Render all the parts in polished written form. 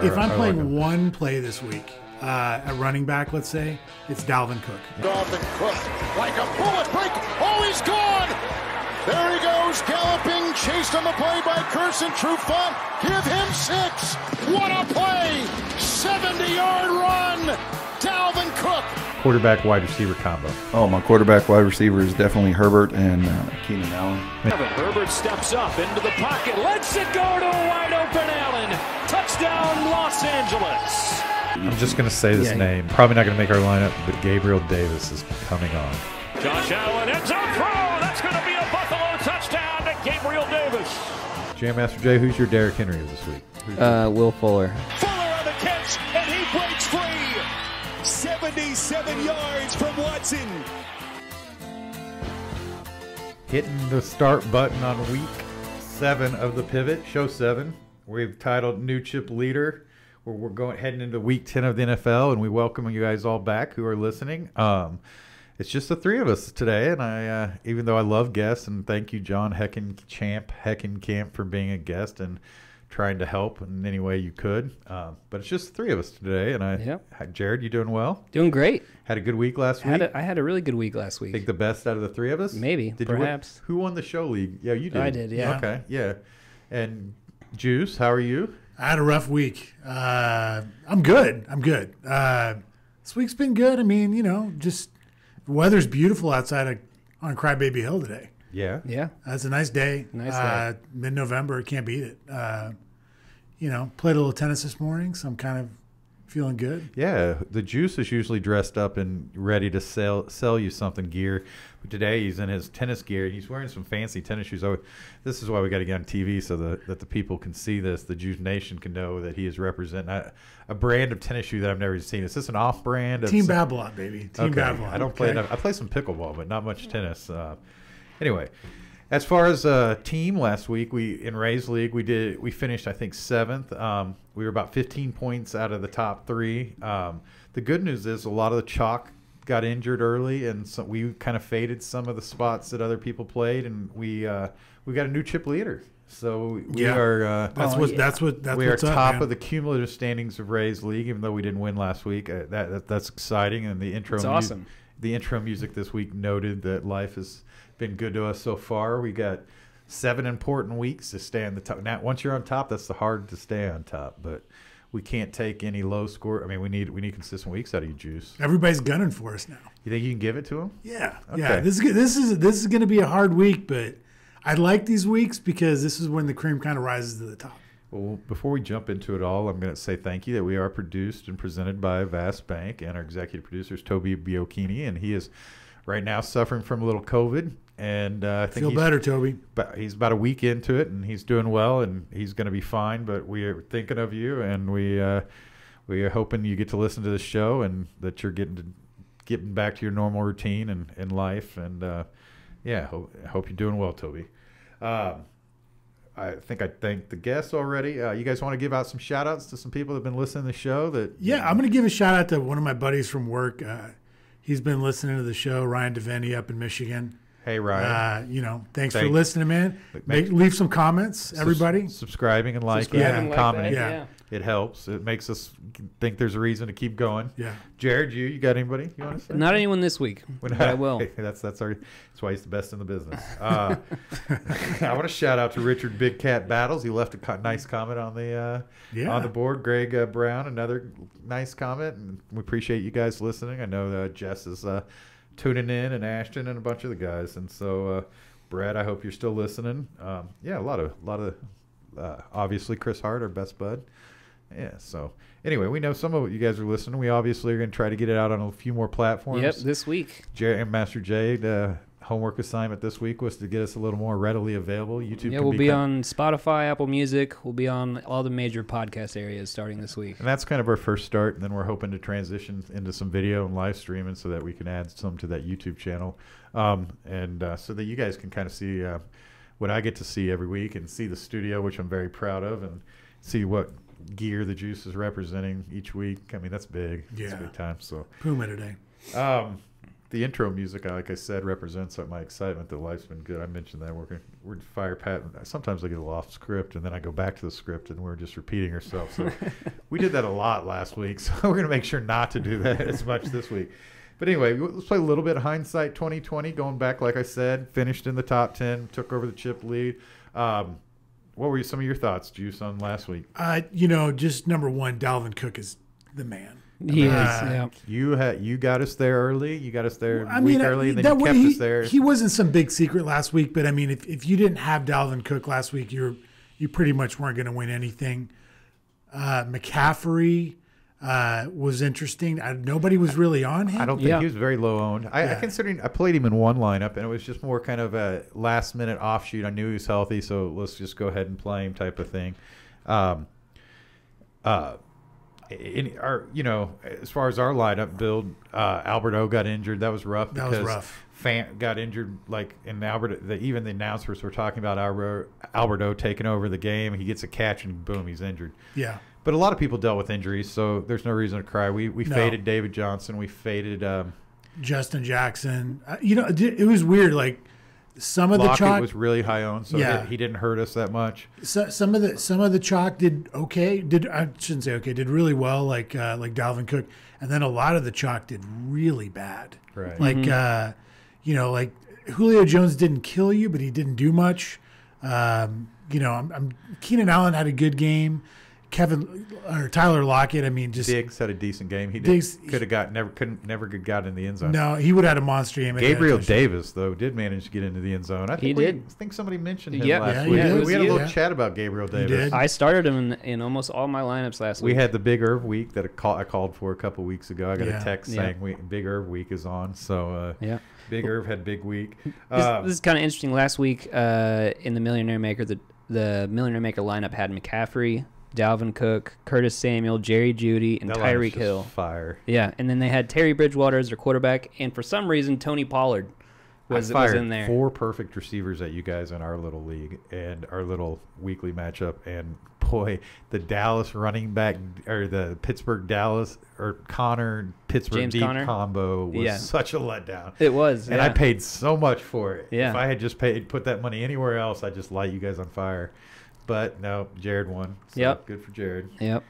if I'm playing one play this week, at running back, let's say, it's Dalvin Cook. Dalvin Cook, like a bullet break. Oh, he's gone. There he goes, galloping, chased on the play by Carson Trufant. Give him 6. What a play! 70-yard run. Dalvin Cook. Quarterback wide receiver combo. Oh, my quarterback wide receiver is definitely Herbert and Keenan Allen. Herbert steps up into the pocket, lets it go to a wide open Allen. Touchdown, Los Angeles. I'm just going to say this name. Probably not going to make our lineup, but Gabriel Davis is coming on. Josh Allen ends up throw. That's going to be a Buffalo touchdown to Gabriel Davis. Jam Master Jay, who's your Derrick Henry of this week? Will Fuller. Fuller on the catch, and he breaks free. 77 yards from Watson. Hitting the start button on week 7 of the Pivot, show 7. We've titled New Chip Leader. We're heading into week 10 of the NFL, and we welcome you guys all back who are listening. It's just the 3 of us today, and I, even though I love guests, and thank you, John Heckenkamp, for being a guest and trying to help in any way you could. But it's just the 3 of us today, and Jared, you doing well? Doing great. Had a good week last week? I had a really good week last week. Think the best out of the 3 of us? Maybe, perhaps. Who won the show league? Yeah, you did. I did, yeah. Okay, yeah. And Juice, how are you? I had a rough week. I'm good. This week's been good. I mean, just the weather's beautiful outside on Crybaby Hill today. Yeah. Yeah. It's a nice day. Mid-November, can't beat it. Played a little tennis this morning, so I'm kind of feeling good. Yeah, the Juice is usually dressed up and ready to sell you something gear. But today he's in his tennis gear. He's wearing some fancy tennis shoes. Oh, this is why we got to get on TV so that the people can see this. The Juice Nation can know that he is representing a brand of tennis shoe that I've never seen. Is this an off-brand? Team Babylon, baby. Team Babylon. I don't play enough. I play some pickleball, but not much tennis. Anyway, as far as team last week, in Ray's league we finished I think 7th. We were about 15 points out of the top 3. The good news is a lot of the chalk got injured early, and so we kind of faded some of the spots that other people played, and we got a new chip leader. So we are top of the cumulative standings of Ray's league, even though we didn't win last week. That's exciting, and the intro. It's awesome. The intro music this week noted that life has been good to us so far. We got 7 important weeks to stay on the top. Now, once you're on top, that's the hard to stay on top, but we can't take any low score. I mean, we need consistent weeks out of you, Juice. Everybody's gunning for us now. You think you can give it to them? Yeah. Okay. Yeah. This is going to be a hard week, but I like these weeks because this is when the cream kind of rises to the top. Well, before we jump into it all, I'm going to say thank you that we are produced and presented by Vast Bank, and our executive producer is Toby Biocchini, and he is right now suffering from a little COVID. And I think feel better, Toby. But he's about a week into it, and he's doing well, and he's going to be fine. But we are thinking of you, and we are hoping you get to listen to the show, and that you're getting back to your normal routine and in life. And I hope you're doing well, Toby. I think I thanked the guests already. You guys want to give out some shout outs to some people that have been listening to the show? I'm going to give a shout out to one of my buddies from work. He's been listening to the show, Ryan Devaney up in Michigan. Hey, Ryan. Thanks for listening, man. Leave some comments, everybody. Subscribing and liking and commenting. Yeah. It helps. It makes us think there's a reason to keep going. Yeah. Jared, you got anybody you want to say? Not anyone this week, but I will. That's why he's the best in the business. I want to shout out to Richard Big Cat Battles. He left a nice comment on the board. Greg Brown, another nice comment, and we appreciate you guys listening. I know Jess is tuning in, and Ashton and a bunch of the guys, and so Brad, I hope you're still listening. A lot of obviously Chris Hart, our best bud. Yeah, so anyway, we know some of you guys are listening. We obviously are going to try to get it out on a few more platforms. Yep, this week. Master Jay, the homework assignment this week was to get us a little more readily available. YouTube. Yeah, we'll be on Spotify, Apple Music. We'll be on all the major podcast areas starting this week. And that's kind of our first start, and then we're hoping to transition into some video and live streaming so that we can add some to that YouTube channel, and so that you guys can kind of see what I get to see every week and see the studio, which I'm very proud of, and see what gear the Juice is representing each week. I mean, that's big. Yeah. That's big time. So Puma today. the intro music, like I said, represents my excitement that life's been good. I mentioned that we're fire pat. Sometimes I get a little off script, and then I go back to the script, and we're just repeating ourselves. So we did that a lot last week, so we're gonna make sure not to do that as much this week. But anyway, let's play a little bit of hindsight 2020. Going back, like I said, finished in the top 10, took over the chip lead. What were some of your thoughts, Juice, on last week? Just number one, Dalvin Cook is the man. He is. Yeah. You got us there early. You got us there a week early, and then you kept us there. He wasn't some big secret last week, but I mean, if you didn't have Dalvin Cook last week, you pretty much weren't going to win anything. McCaffrey was interesting. Nobody was really on him. I don't think he was very low owned. I considered I played him in one lineup, and it was just more kind of a last minute offshoot. I knew he was healthy, so let's just go ahead and play him type of thing. As far as our lineup build, Albert O got injured. That was rough. That was rough. Fant got injured, and even the announcers were talking about Albert O taking over the game. He gets a catch and boom, he's injured. Yeah. But a lot of people dealt with injuries, so there's no reason to cry. We faded David Johnson. We faded Justin Jackson. It was weird. Like some of Lockett the chalk was really high owned, so he didn't hurt us that much. Some of the chalk did okay. I shouldn't say okay. Did really well, like Dalvin Cook, and then a lot of the chalk did really bad. Right. Like like Julio Jones didn't kill you, but he didn't do much. Keenan Allen had a good game. Tyler Lockett, I mean, just Diggs had a decent game. He could have never got in the end zone. No, he would have had a monster game. Gabriel Davis though did manage to get into the end zone. I think somebody mentioned him last week. We had a little chat about Gabriel Davis. I started him in almost all my lineups last week. We had the Big Irv week that I called for a couple weeks ago. I got a text saying Big Irv week is on. So Big Irv had big week. This is kind of interesting. Last week in the Millionaire Maker, the Millionaire Maker lineup had McCaffrey, Dalvin Cook, Curtis Samuel, Jerry Jeudy, and Tyreek Hill. Fire. Yeah, and then they had Terry Bridgewater as their quarterback, and for some reason, Tony Pollard was in there. 4 perfect receivers at you guys in our little league and our little weekly matchup, and boy, the Dallas running back or the Pittsburgh Dallas or Connor Pittsburgh James deep Conner combo was such a letdown. It was, and I paid so much for it. Yeah. If I had just put that money anywhere else, I'd just light you guys on fire. But no, Jared won. So good for Jared. Yep.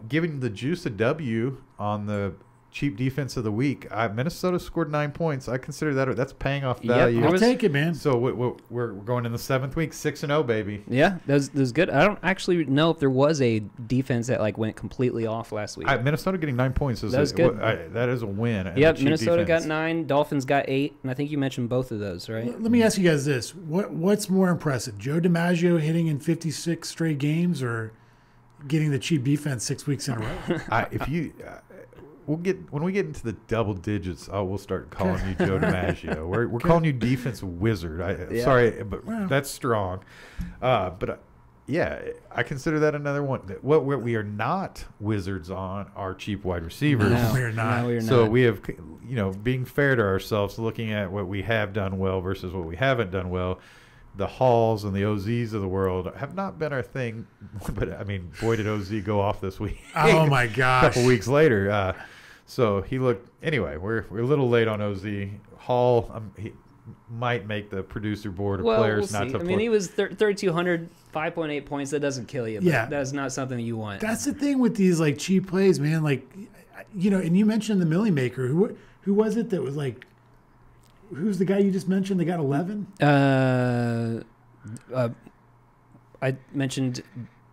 Giving the Juice a W on the cheap defense of the week. Minnesota scored 9 points. I consider that's paying off value. I'll take it, man. So we're going in the 7th week, 6-0, baby. Yeah, that was good. I don't actually know if there was a defense that went completely off last week. Minnesota getting 9 points that was good. That is a win. Yep, Minnesota got 9, Dolphins got 8, and I think you mentioned both of those, right? Let me ask you guys this: what's more impressive, Joe DiMaggio hitting in 56 straight games, or getting the cheap defense 6 weeks in a row? When we get into the double digits, we'll start calling you Joe DiMaggio. We're calling you defense wizard. Sorry, but that's strong. But I consider that another one. What we are not wizards on are cheap wide receivers. No, we're not. No, we're not. So we have, being fair to ourselves, looking at what we have done well versus what we haven't done well. The Halls and the OZs of the world have not been our thing, but I mean, boy, did OZ go off this week. Oh my gosh! A couple weeks later, so he looked. Anyway, we're a little late on OZ. Hall, he might make the producer board of players we'll not to. I mean, he was 3,200, 5.8 points. That doesn't kill you. But that's not something you want. That's the thing with these cheap plays, man. And you mentioned the Millie Maker. Who was it that was like? Who's the guy you just mentioned that got 11? I mentioned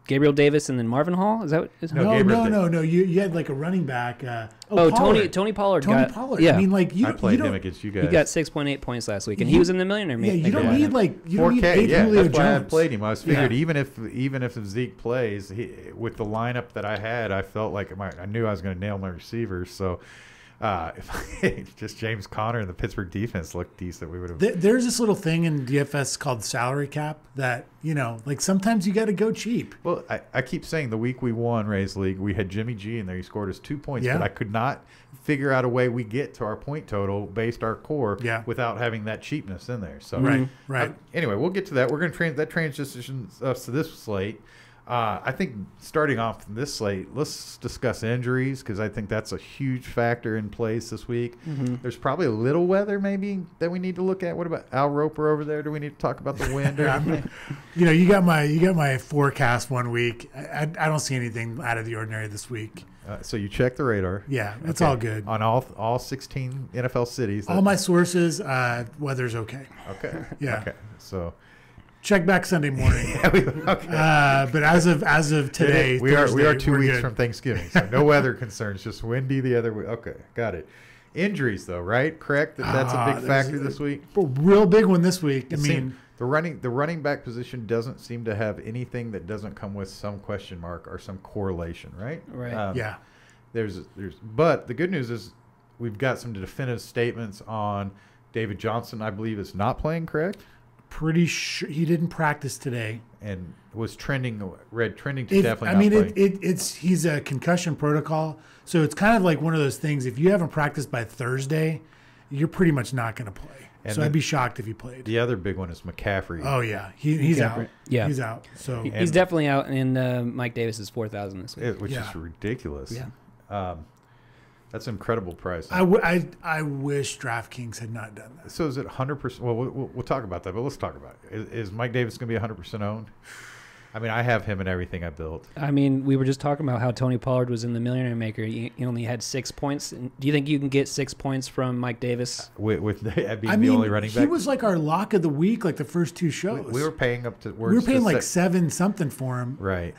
Gabriel Davis and then Marvin Hall. Is that what? No. You had a running back. Pollard. Tony Pollard. Pollard. Yeah. I mean, I played him against you guys. He got 6.8 points last week, and he was in the Millionaire Maker. Yeah, you don't need 4K. Yeah, Julio that's why I Jones. played him. I was figured even if Zeke plays, with the lineup that I had, I felt like I knew I was going to nail my receivers. So. If just James Conner and the Pittsburgh defense looked decent, we would have. There's this little thing in DFS called salary cap that sometimes you got to go cheap. Well, I keep saying the week we won Rays League, we had Jimmy G in there. He scored us 2 points, but I could not figure out a way we get to our point total based our core without having that cheapness in there. So right. Anyway, we'll get to that. We're going to that transitions us to this slate. I think starting off this slate, let's discuss injuries because I think that's a huge factor in place this week. There's probably a little weather maybe that we need to look at. What about Al Roper over there? Do we need to talk about the wind or anything? You got my forecast 1 week. I don't see anything out of the ordinary this week. So you check the radar. Yeah, it's all good. On all 16 NFL cities. All my sources, weather's okay. Okay. Yeah. Okay. So check back Sunday morning. Okay. But as of today, we are 2 weeks good. from Thanksgiving, so no weather concerns. Just windy the other way. Okay, got it. Injuries though, right? Correct. That's a big factor this week. A real big one this week. The running back position doesn't seem to have anything that doesn't come with some question mark or some correlation, right? Right. Yeah. But the good news is we've got some definitive statements on David Johnson. I believe is not playing, correct? Pretty sure he didn't practice today, and was trending to definitely. I mean, he's a concussion protocol, so it's kind of like one of those things. If you haven't practiced by Thursday, you're pretty much not going to play. And so I'd be shocked if he played. The other big one is McCaffrey. Oh yeah, he's out. Yeah, he's out. So he's definitely out. And Mike Davis is 4,000 this week, which is ridiculous. Yeah, that's an incredible price. I wish DraftKings had not done that. So is it 100%? Well, we'll talk about that, but let's talk about it. Is Mike Davis going to be 100% owned? I mean, I have him in everything I built. I mean, we were just talking about how Tony Pollard was in the Millionaire Maker. He only had 6 points. Do you think you can get 6 points from Mike Davis? With being the only running back? He was like our lock of the week, like the first two shows. We were paying up to. We were paying like 7 something for him. Right.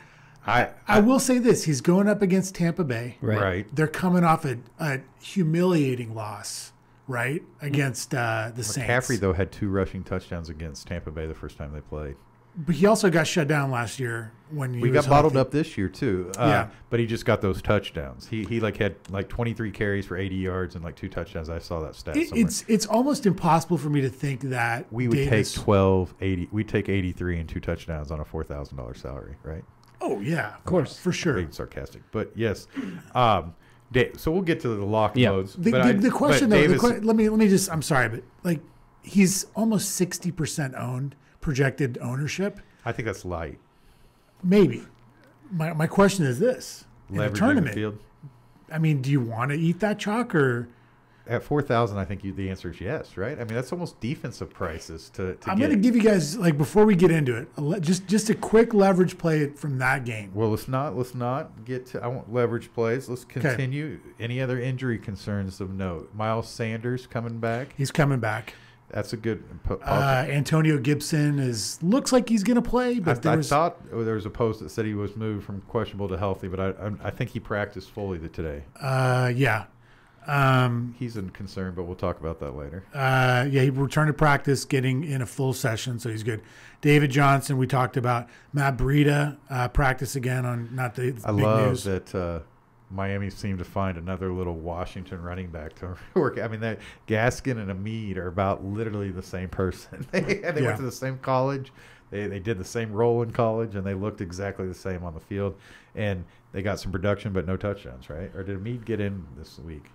I will say this: he's going up against Tampa Bay. Right. They're coming off a humiliating loss, right, against the Saints. McCaffrey though had 2 rushing touchdowns against Tampa Bay the first time they played. But he also got shut down last year when we got bottled up this year too. Yeah, but he just got those touchdowns. He had 23 carries for 80 yards and 2 touchdowns. I saw that stat somewhere. It's almost impossible for me to think that we would take 12, 80. We'd take 83 and 2 touchdowns on a $4,000 salary, right? Oh yeah, of course, for sure. Being sarcastic, but yes. So we'll get to the lock modes. The question though, let me just. I'm sorry, but he's almost 60% owned. Projected ownership. I think that's light. Maybe. My question is this: in a tournament, field. I mean, do you want to eat that chalk or? At 4,000, I think the answer is yes, right? I mean, that's almost defensive prices to I'm going to give you guys before we get into it, just a quick leverage play from that game. Well, let's not get to. I want leverage plays. Let's continue. Okay. Any other injury concerns of note? Miles Sanders coming back. He's coming back. That's a good. Antonio Gibson looks like he's going to play, but I thought there was a post that said he was moved from questionable to healthy, but I think he practiced fully today. Yeah. He's in concern, but we'll talk about that later. He returned to practice, getting in a full session, so he's good. David Johnson, we talked about. Matt Breida, practice again on not the I big love news. that Miami seemed to find another little Washington running back to work. I mean, that Gaskin and Amid are about literally the same person. They went to the same college. They did the same role in college, and they looked exactly the same on the field. And they got some production, but no touchdowns, right? Or did Amid get in this week?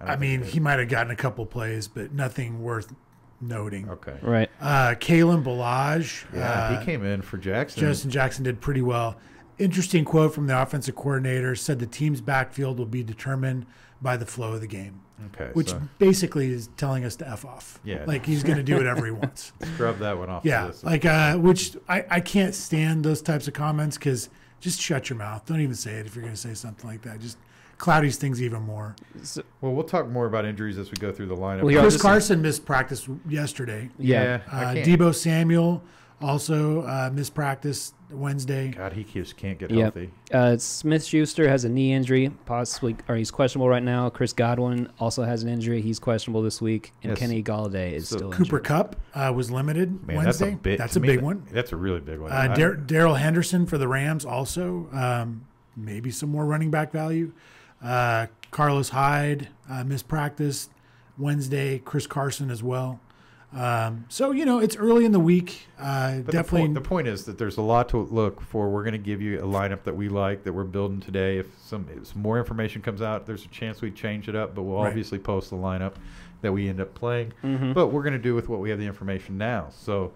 I mean, he might have gotten a couple plays, but nothing worth noting. Okay. Right. Kalen Ballage. Yeah, he came in for Jackson. Justin Jackson did pretty well. Interesting quote from the offensive coordinator, said the team's backfield will be determined by the flow of the game. Okay. Which basically is telling us to F off. Yeah. Like he's going to do whatever he wants. Scrub that one off. Yeah. Which I can't stand those types of comments because just shut your mouth. Don't even say it if you're going to say something like that. Just cloudies things even more. Well, we'll talk more about injuries as we go through the lineup. Well, Chris Carson missed practice yesterday. Yeah. Deebo Samuel also missed practice Wednesday. God, he just can't get healthy. Smith-Schuster has a knee injury, he's questionable right now. Chris Godwin also has an injury. He's questionable this week. And Kenny Galladay is still injured. Cooper Kupp was limited Wednesday. That's a big one. That's a really big one. Darrell Henderson for the Rams also. Maybe some more running back value. Carlos Hyde missed practice Wednesday. Chris Carson as well. So it's early in the week. But definitely. The point is that there's a lot to look for. We're going to give you a lineup that we like, that we're building today. If some more information comes out, there's a chance we change it up. But we'll obviously post the lineup that we end up playing. Mm-hmm. But we're going to do with what we have the information now. So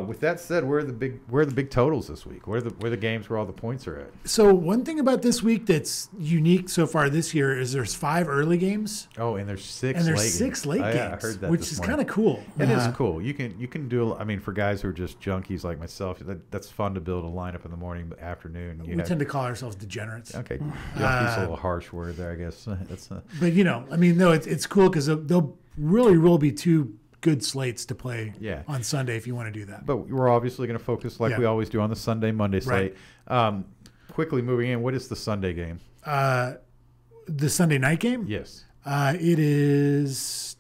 With that said, where are the big totals this week? Where are the games where all the points are at? So one thing about this week that's unique so far this year is there's 5 early games. Oh, and there's 6 and there's late 6 games. late games, Yeah, I heard that which this is morning. kind of cool. It is cool. You can do. I mean, for guys who are just junkies like myself, that's fun to build a lineup in the morning, afternoon. We tend to call ourselves degenerates. Okay, junkies a little harsh word there, I guess. That's But I mean, no, it's cool because they'll really will be 2 good slates to play on Sunday if you want to do that. But we're obviously going to focus like we always do on the Sunday-Monday slate. Right. Quickly moving in, what is the Sunday game? The Sunday night game? Yes. It is.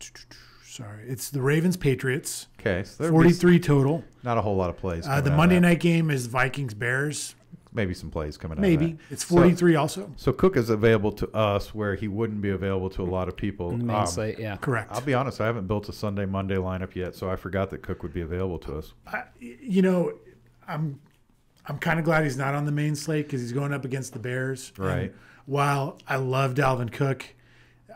Sorry, it's the Ravens Patriots. Okay, so 43 total. Not a whole lot of plays. The Monday night game is Vikings Bears. Maybe some plays coming out. Maybe it's 43 also. So Cook is available to us where he wouldn't be available to a lot of people. In the main slate, yeah. Correct. I'll be honest, I haven't built a Sunday Monday lineup yet, so I forgot that Cook would be available to us. I'm kind of glad he's not on the main slate because he's going up against the Bears. Right. And while I love Dalvin Cook,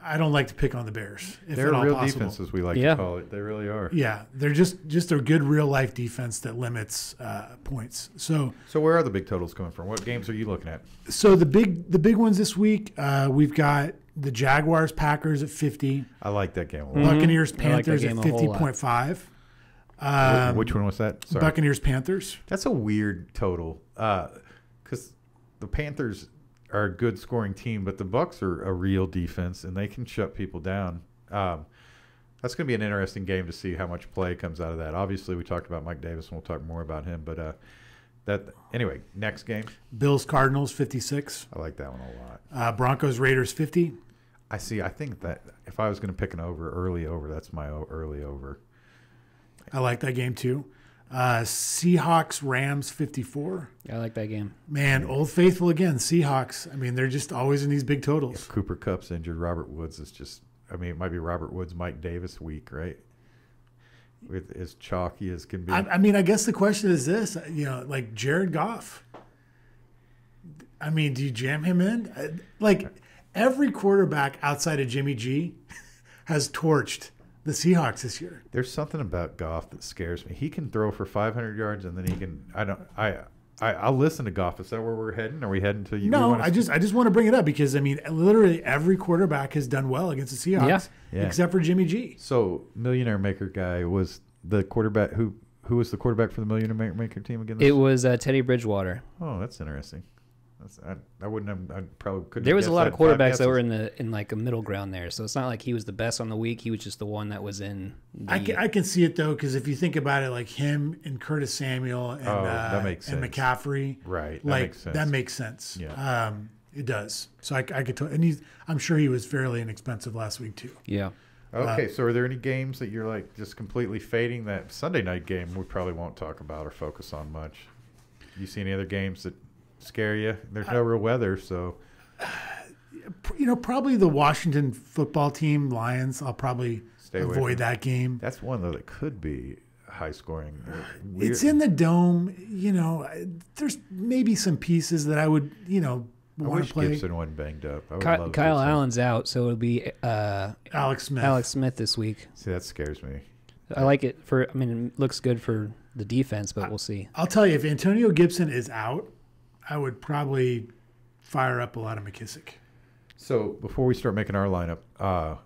I don't like to pick on the Bears. If They're at all real possible. defense, as we like to call it. They really are. Yeah, they're just a good real life defense that limits points. So where are the big totals coming from? What games are you looking at? So the big ones this week, we've got the Jaguars Packers at 50. I like that game a lot. Buccaneers Panthers at 50.5. Which one was that? Sorry. Buccaneers Panthers. That's a weird total because the Panthers are a good scoring team, but the Bucs are a real defense and they can shut people down. That's going to be an interesting game to see how much play comes out of that. Obviously, we talked about Mike Davis, and we'll talk more about him. But anyway, next game. Bills Cardinals 56. I like that one a lot. Broncos Raiders 50. I think that if I was going to pick an early over, that's my early over. I like that game too. Seahawks Rams 54. I like that game. Man, Old Faithful again. Seahawks. I mean, they're just always in these big totals. If Cooper Kupp's injured, Robert Woods is just. I mean, it might be Robert Woods, Mike Davis week, right? With as chalky as can be. I mean, I guess the question is this: like Jared Goff. I mean, do you jam him in? Like every quarterback outside of Jimmy G has torched the Seahawks this year. There's something about Goff that scares me. He can throw for 500 yards, and then he can. I'll listen to Goff. Is that where we're heading? Are we heading to you? No, I just want to bring it up because I mean, literally every quarterback has done well against the Seahawks, except for Jimmy G. So, Millionaire Maker guy was the quarterback. Who was the quarterback for the Millionaire Maker team again? It was Teddy Bridgewater. Oh, that's interesting. I wouldn't have. I probably couldn't. There was a lot of quarterbacks that were in like a middle ground there, so it's not like he was the best on the week. He was just the one that was in. I can see it though, because if you think about it, like him and Curtis Samuel and that makes sense. and McCaffrey, right? That makes sense. Yeah, it does. So I could tell, and I'm sure he was fairly inexpensive last week too. Yeah. Okay, so are there any games that you're like just completely fading? That Sunday night game we probably won't talk about or focus on much. You see any other games that scare you? There's no real weather, so probably the Washington football team Lions. I'll probably avoid that game. That's one though that could be high scoring. It's in the dome. There's maybe some pieces that I would want to play. Gibson wasn't banged up. Kyle Allen's out, so it'll be Alex Smith this week. See, that scares me. I like it it looks good for the defense, but we'll see. I'll tell you, if Antonio Gibson is out, I would probably fire up a lot of McKissick. So before we start making our lineup,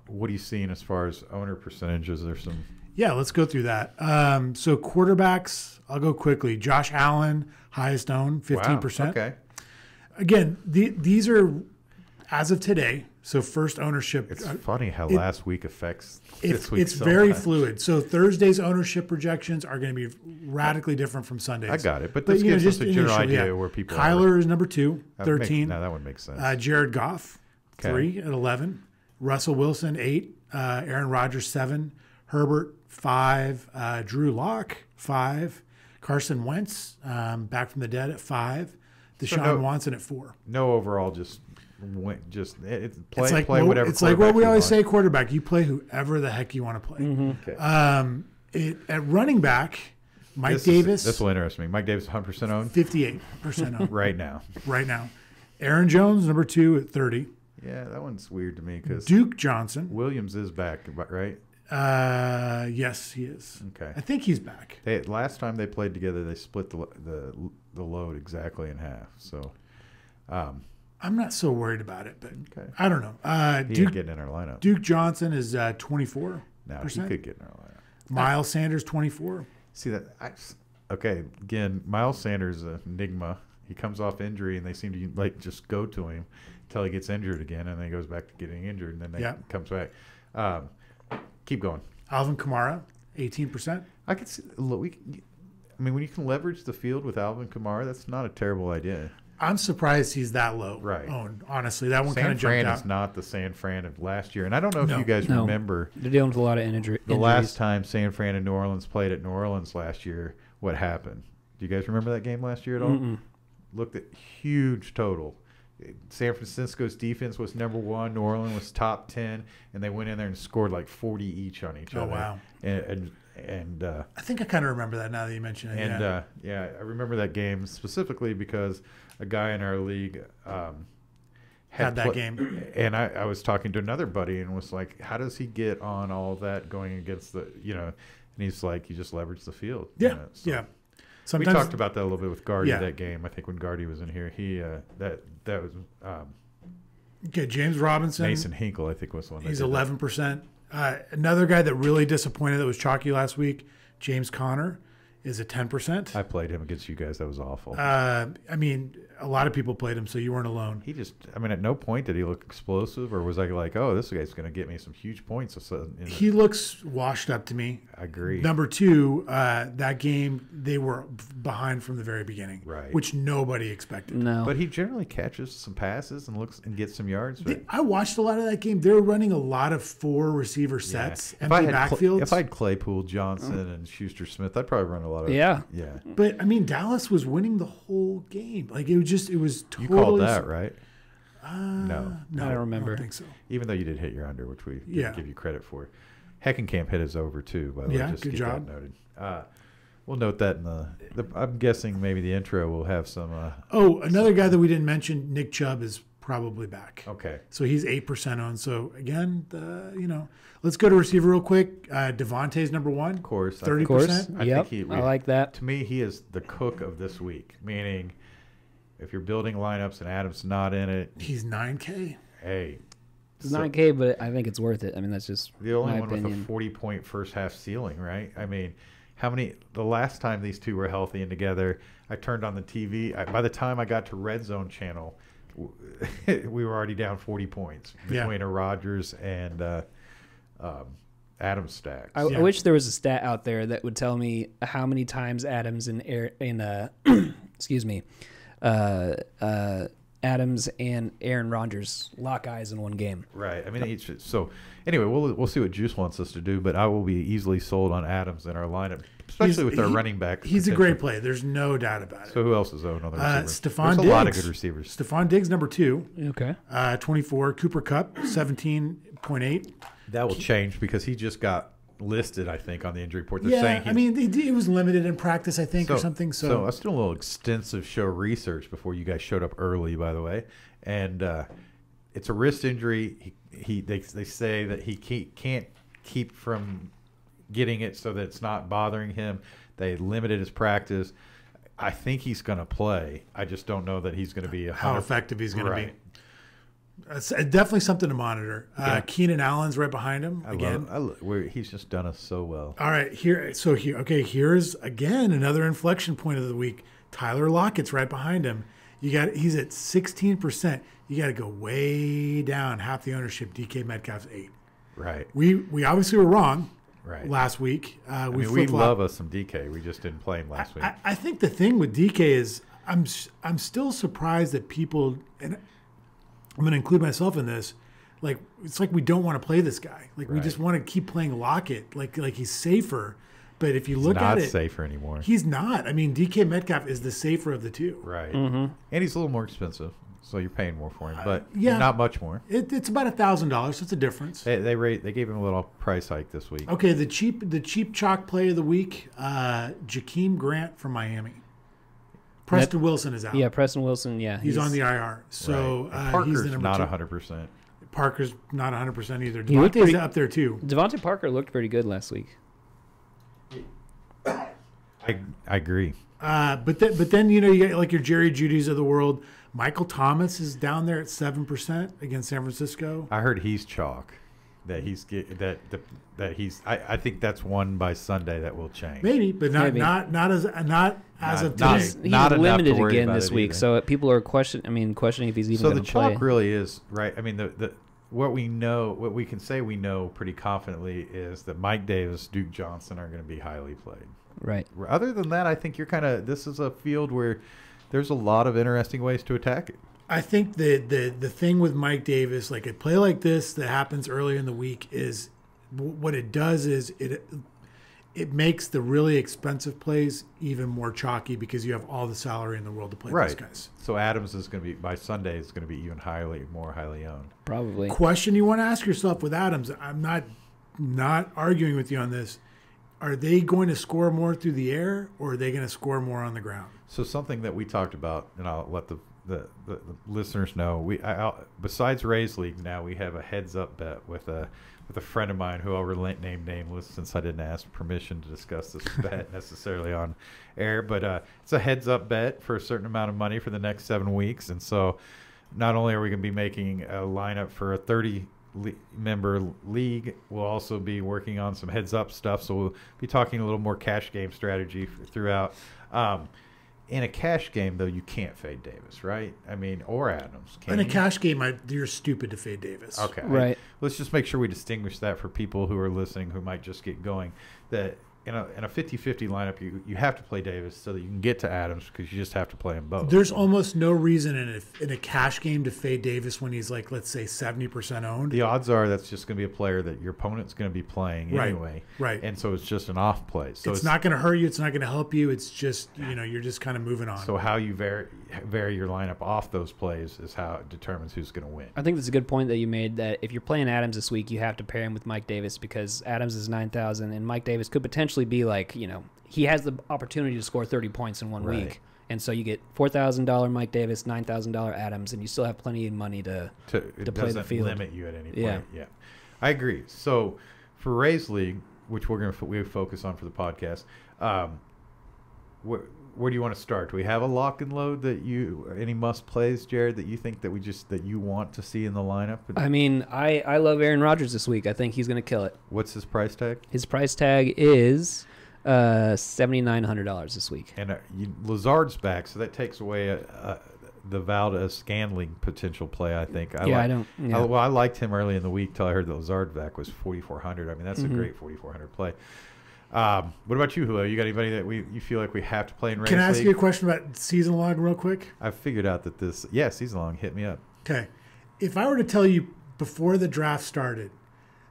what are you seeing as far as owner percentages? There's some. Yeah, let's go through that. So quarterbacks, I'll go quickly. Josh Allen, highest owned, 15%. Wow, okay. Again, these are as of today. So first ownership. It's funny how last week affects this week. It's very fluid. So Thursday's ownership projections are going to be radically different from Sundays. I got it, but this gives us a general idea where people Kyler is number 2, 13. That one makes sense. Jared Goff, 3 at 11. Russell Wilson, 8. Aaron Rodgers, 7. Herbert, 5. Drew Lock, 5. Carson Wentz, back from the dead at 5. Deshaun Watson at 4. No overall, just play whatever. It's like what we always say, quarterback. You play whoever the heck you want to play. Mm-hmm. Okay. At running back, Mike Davis. This will interest me. Mike Davis, 100% owned. 58% owned. Right now. Right now. Aaron Jones, number 2 at 30. Yeah, that one's weird to me because Duke Johnson. Williams is back, right? Yes, he is. Okay. I think he's back. Last time they played together, they split the load exactly in half. So, I'm not so worried about it, but okay. I don't know. He ain't getting in our lineup. Duke Johnson is 24%. Now he could get in our lineup. Miles Sanders 24. See that? Okay, again, Miles Sanders, an enigma. He comes off injury, and they seem to just go to him until he gets injured again, and then he goes back to getting injured, and then comes back. Keep going. Alvin Kamara 18%. I could see. Look, when you can leverage the field with Alvin Kamara, that's not a terrible idea. I'm surprised he's that low. Right. Honestly, that one kind of jumped San Fran out. is not the San Fran of last year, and I don't know if you guys remember. They're dealing with a lot of injuries. The last time San Fran and New Orleans played at New Orleans last year, what happened? Do you guys remember that game last year at all? Mm-mm. Looked at huge total. San Francisco's defense was number 1. New Orleans was top 10, and they went in there and scored like 40 each on each other. Oh, wow. And I think I kind of remember that now that you mention it. And I remember that game specifically because a guy in our league had that game. And I was talking to another buddy and was like, how does he get on all that going against the, and he's like, you just leverage the field. Yeah, So yeah. we talked about that a little bit with Gardy that game. I think when Gardy was in here, he that was okay. James Robinson, Mason Hinkle, I think was the one. He's 11%. Another guy that really disappointed that was chalky last week, James Conner, is at 10%. I played him against you guys. That was awful. A lot of people played him, so you weren't alone. He just, at no point did he look explosive, or was I like, oh, this guy's going to get me some huge points. He looks washed up to me. I agree. Number 2, that game, they were behind from the very beginning, right? Which nobody expected. No. But he generally catches some passes and gets some yards. I watched a lot of that game. They were running a lot of 4 receiver sets, empty backfields. If I had Claypool, Johnson, and Schuster Smith, I'd probably run a lot of Yeah. But Dallas was winning the whole game. Like it was totally. You called that, right? No, I don't remember. I don't think so. Even though you did hit your under, which we didn't give you credit for. Heckenkamp hit his over too. By the way, just good get job. that noted. We'll note that in the. I'm guessing maybe the intro will have some. Another guy that we didn't mention, Nick Chubb, is probably back. Okay. So he's 8% on. So again, let's go to receiver real quick. Devontae's number 1. Of course. 30%. I like that. To me, he is the cook of this week. Meaning, if you're building lineups and Adam's not in it, he's 9K. Hey. It's 9K, but I think it's worth it. That's just the only my one opinion. with a 40-point first half ceiling, right? The last time these two were healthy and together, I turned on the TV. By the time I got to Red Zone channel, we were already down 40 points between a Rodgers and Adams stacks. I wish there was a stat out there that would tell me how many times Adams and excuse me, Adams and Aaron Rodgers lock eyes in one game. Right. So anyway, we'll see what Juice wants us to do, but I will be easily sold on Adams in our lineup, especially with our running back. He's a great play. There's no doubt about it. So who else is another receiver? Stephon Diggs. There's a lot of good receivers. Stephon Diggs, number 2. Okay. 24. Cooper Kupp, 17.8. That will change because he just got listed, I think, on the injury report. They're saying it was limited in practice, I think, or something. So I was doing a little extensive show research before you guys showed up early, by the way, and it's a wrist injury. They say that he can't keep from getting it so that it's not bothering him. They limited his practice. I think he's going to play. I just don't know that he's going to be how effective he's going to be. It's definitely something to monitor. Keenan Allen's right behind him he's just done us so well. All right, here's again another inflection point of the week. Tyler Lockett's right behind him. He's at 16%. You got to go way down, half the ownership. DK Metcalf's 8. Right. We obviously were wrong. Right. Last week, we love us some DK. We just didn't play him last week. I think the thing with DK is I'm still surprised that people, and I'm going to include myself in this. Like it's like we don't want to play this guy. Like we just want to keep playing Lockett. Like he's safer. But if you look at it, not safer anymore. He's not. DK Metcalf is the safer of the two. Right. Mm-hmm. And he's a little more expensive, so you're paying more for him. But not much more. It's about $1,000. So it's a difference. They gave him a little price hike this week. Okay, the cheap chalk play of the week, Jakeem Grant from Miami. Preston Wilson is out. Yeah, Preston Wilson. Yeah, he's on the IR. So Parker's he's the not number 100%. Parker's not 100% either. He looked Devontae's pretty- up there too. Devontae Parker looked pretty good last week. I agree. But then you get like your Jerry Jeudy's of the world. Michael Thomas is down there at 7% against San Francisco. I heard he's chalk. That he's. I think that's one by Sunday that will change. Maybe, but not Maybe. not as of Not- today. He's Not enough to limited worry again about this it week, either. so people are questioning if he's even So going the to play. chalk really is right. I mean, what we can say we know pretty confidently is that Mike Davis, Duke Johnson are going to be highly played. Right. Other than that, I think this is a field where there's a lot of interesting ways to attack it. I think the thing with Mike Davis, like a play like this that happens earlier in the week, is what it does is it makes the really expensive plays even more chalky because you have all the salary in the world to play these guys. So Adams is going to be, by Sunday, is going to be even more highly owned. Probably. Question you want to ask yourself with Adams, I'm not arguing with you on this. Are they going to score more through the air, or are they going to score more on the ground? So something that we talked about, and I'll let the listeners know, besides Rays League now, we have a heads-up bet with a friend of mine who I'll name nameless since I didn't ask permission to discuss this bet necessarily on air. But it's a heads-up bet for a certain amount of money for the next 7 weeks. And so not only are we going to be making a lineup for a 30-member league, we'll also be working on some heads-up stuff. So we'll be talking a little more cash game strategy throughout. In a cash game, though, you can't fade Davis, right? I mean, or Adams. In a cash game, you're stupid to fade Davis. Okay. Right. Let's just make sure we distinguish that for people who are listening who might just get going. That in a 50-50 lineup, you have to play Davis so that you can get to Adams because you just have to play them both. There's almost no reason in a cash game to fade Davis when he's like, let's say, 70% owned. The odds are that's just going to be a player that your opponent's going to be playing anyway. Right. And so it's just an off play. So it's not going to hurt you. It's not going to help you. It's just, you're just kind of moving on. So how you vary your lineup off those plays is how it determines who's going to win. I think that's a good point that you made, that if you're playing Adams this week, you have to pair him with Mike Davis because Adams is 9,000 and Mike Davis could potentially be like, he has the opportunity to score 30 points in one week. And so you get $4,000 Mike Davis, $9,000 Adams, and you still have plenty of money to play the field. It doesn't limit you at any point. Yeah. I agree. So for Rays League, which we focus on for the podcast, where do you want to start? Do we have a lock and load any must plays, Jared, that you think that you want to see in the lineup? I mean, I love Aaron Rodgers this week. I think he's going to kill it. What's his price tag? His price tag is $7,900 this week. And Lazard's back, so that takes away the Valdez-Scantling potential play, I think. I liked him early in the week till I heard that Lazard back was 4,400. I mean, that's a great 4,400 play. What about you, Julio? You got anybody that you feel like we have to play in Rays League? Can I ask you a question about season long real quick? I figured out that season long, hit me up. Okay. If I were to tell you before the draft started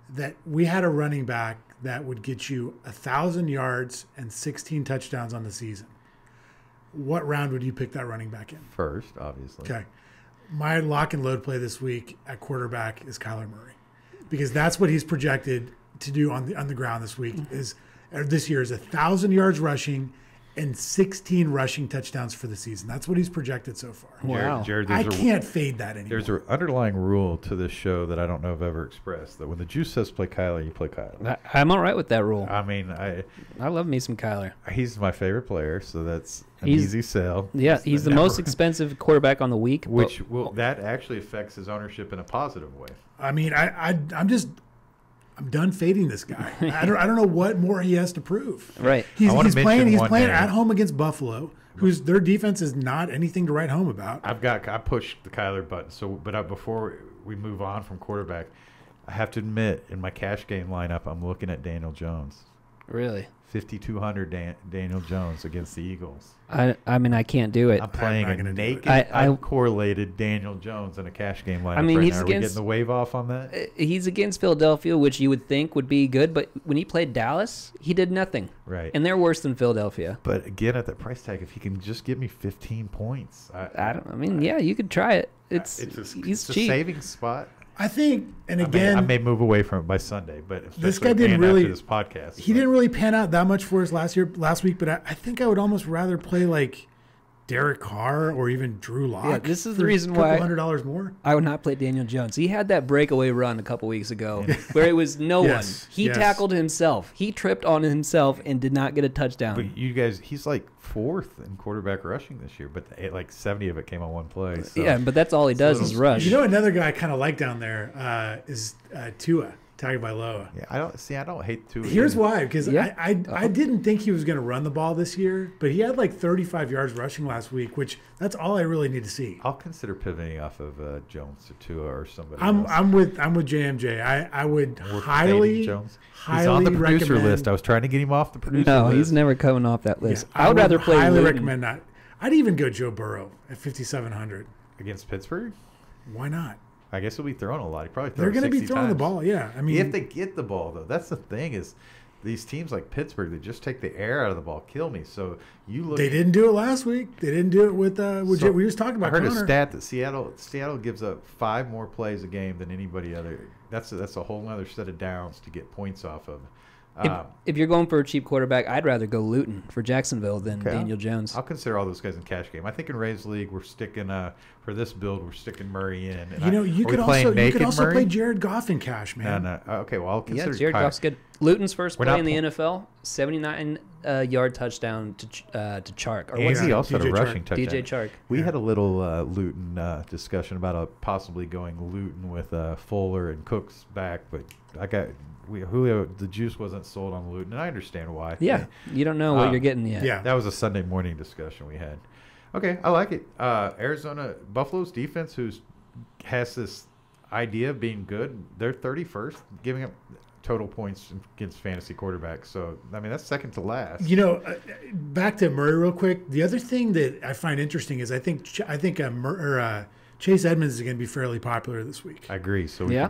that we had a running back that would get you 1,000 yards and 16 touchdowns on the season, what round would you pick that running back in? First, obviously. Okay. My lock and load play this week at quarterback is Kyler Murray, because that's what he's projected to do on the ground this year is 1,000 yards rushing and 16 rushing touchdowns for the season. That's what he's projected so far. Wow. Jared, I can't fade that anymore. There's an underlying rule to this show that I don't know if I've ever expressed, that when the juice says play Kyler, you play Kyler. I'm all right with that rule. I mean, I love me some Kyler. He's my favorite player, so that's an easy sell. Yeah, he's the most expensive quarterback on the week. That actually affects his ownership in a positive way. I mean, I'm done fading this guy. I don't know what more he has to prove. Right. He's playing at home against Buffalo, their defense is not anything to write home about. I pushed the Kyler button. But before we move on from quarterback, I have to admit, in my cash game lineup, I'm looking at Daniel Jones. Really? 5,200 Daniel Jones against the Eagles. I mean, I can't do it. I'm playing a naked, uncorrelated Daniel Jones in a cash game lineup. I mean, right now. Are we getting the wave off on that? He's against Philadelphia, which you would think would be good, but when he played Dallas, he did nothing. Right. And they're worse than Philadelphia. But again, at that price tag, if he can just give me 15 points, you could try it. He's it's a cheap. saving spot. I think, and I again, may move away from it by Sunday, but this guy didn't really. After this podcast, he didn't really pan out that much for us last week, but I think I would almost rather play like Derek Carr or even Drew Lock. Yeah, this is for the reason a couple why $100 more. I would not play Daniel Jones. He had that breakaway run a couple weeks ago where it was no Yes, one. He yes. tackled himself. He tripped on himself and did not get a touchdown. But you guys, he's like 4th in quarterback rushing this year, but like 70 of it came on one play. So. Yeah, but that's all he does is rush. You know, another guy I kind of like down there is Tua Tagovailoa. Yeah, I don't hate to. Here's why, because Yeah. I didn't think he was going to run the ball this year, but he had like 35 yards rushing last week, which that's all I really need to see. I'll consider pivoting off of Jones to Tua or somebody I'm else. with JMJ. I would We're highly debating Jones. He's on the producer recommend, list. I was trying to get him off the producer no, list. he's never coming off that list. Yeah, I would rather play highly Luton. recommend that. I'd even go Joe Burrow at 5,700. Against Pittsburgh? Why not? I guess he'll be throwing a lot. He probably They're going to be throwing the ball. Yeah, I mean, if they get the ball, though, that's the thing is these teams like Pittsburgh, they just take the air out of the ball, kill me. So you look. they didn't do it last week. They didn't do it with So, we were just talking about. I heard Connor. a stat that Seattle gives up 5 more plays a game than anybody other. That's a whole other set of downs to get points off of. If you're going for a cheap quarterback, I'd rather go Luton for Jacksonville than Okay. Daniel Jones. I'll consider all those guys in cash game. I think in Rays League we're sticking for this build we're sticking Murray in. And You know, you are we could playing also naked play Murray? Jared Goff in cash, man. No. Okay, well I'll Yeah, consider Jared Kyle. Goff's good. Luton's first We're play not in the NFL, 79-yard touchdown to Chark. Or And what's he it? also had a DJ rushing Chark. touchdown. DJ Chark. We had a little Luton discussion about possibly going Luton with Fuller and Cooks back, but Julio, the juice wasn't sold on Luton, and I understand why. Yeah, you don't know what you're getting yet. Yeah. That was a Sunday morning discussion we had. Okay, I like it. Buffalo's defense, has this idea of being good, they're 31st, giving up total points against fantasy quarterbacks. So, I mean, that's second to last. You know, back to Murray real quick. The other thing that I find interesting is I think Chase Edmonds is going to be fairly popular this week. I agree. So Yeah.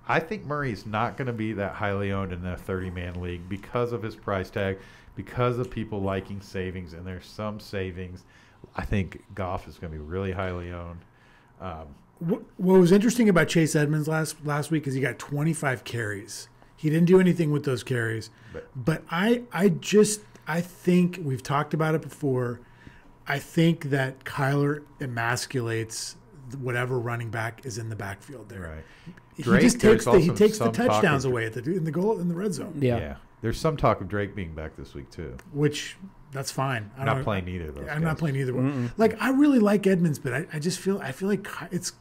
I think Murray's not going to be that highly owned in the 30-man league because of his price tag, because of people liking savings, and there's some savings. I think Goff is going to be really highly owned. What was interesting about Chase Edmonds last week is he got 25 carries. He didn't do anything with those carries, but I think we've talked about it before. I think that Kyler emasculates whatever running back is in the backfield there. Right. He Drake, just there's takes the some talk touchdowns of- away in the goal in the red zone, Yeah. There's some talk of Drake being back this week too. which that's fine. I Not don't- playing either of those I'm not guys. playing either one. Like I really like Edmonds, but I just feel like it's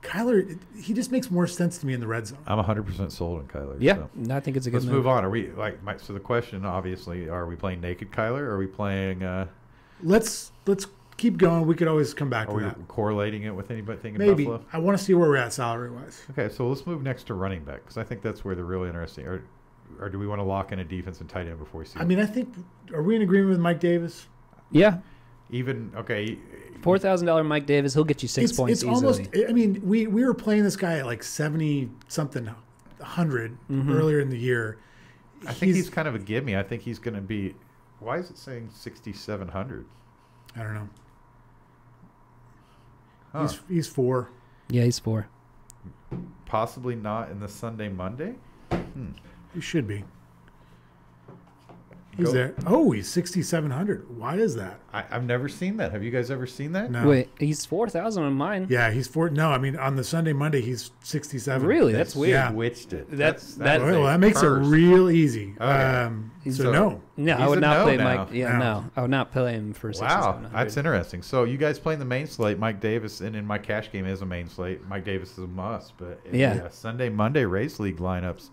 Kyler. He just makes more sense to me in the red zone. I'm 100% sold on Kyler. Yeah, so. I think it's a good Let's move on. Are we so the question obviously, are we playing naked Kyler or are we playing Let's keep going. We could always come back are to we that. correlating it with anything in Maybe. Buffalo? I want to see where we're at salary wise. Okay, so let's move next to running back because I think that's where they're really interesting. Or do we want to lock in a defense and tight end before we see? I mean, I think are we in agreement with Mike Davis? Yeah. okay. $4,000 Mike Davis, he'll get you 6 points It's easily. almost. I mean, we were playing this guy at like 70 something 100 earlier in the year. I think he's kind of a gimme. I think he's going to be. Why is it saying 6,700? I don't know. Huh. He's 4. Yeah, he's 4. Possibly not in the Sunday Monday. He should be. He's Go. there. Oh, he's 6,700. Why is that? I've never seen that. Have you guys ever seen that? No. Wait, he's 4,000 on mine. Yeah, he's 4. No, I mean on the Sunday Monday he's 67. Really? That's weird. Yeah. Switched it. That's- Well, that makes it real easy. Okay. So So- no. No, I He's would a not no play now. Mike. Yeah, No. no. I would not play him for Wow, 6,700. that's interesting. So you guys playing the main slate, Mike Davis, and in my cash game is a main slate. Mike Davis is a must, but Yeah. Sunday, Monday race league lineups,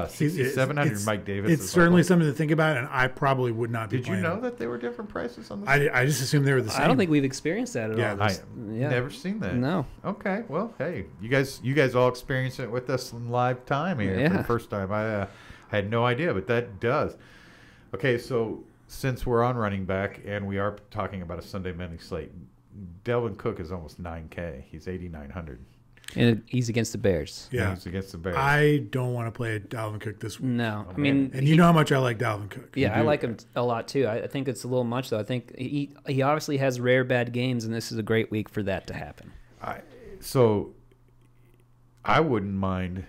6,700 It's- Mike Davis. It's is certainly awful. something to think about, and I probably would not be. Did you playing know him. that they were different prices on this? I just assumed they were the same. I don't think we've experienced that at Yeah, all. I Yeah. never seen that. No. Okay, well, hey, you guys all experienced it with us in live time here for Yeah. the first time. I had no idea, but that does. Okay, so since we're on running back and we are talking about a Sunday Monday slate, Delvin Cook is almost 9K. He's 8,900. And he's against the Bears. Yeah, He's against the Bears. I don't want to play Dalvin Cook this week. No. I mean, And you know how much I like Dalvin Cook. yeah, I like him a lot too. I think it's a little much though. I think he obviously has rare bad games, and this is a great week for that to happen. So I wouldn't mind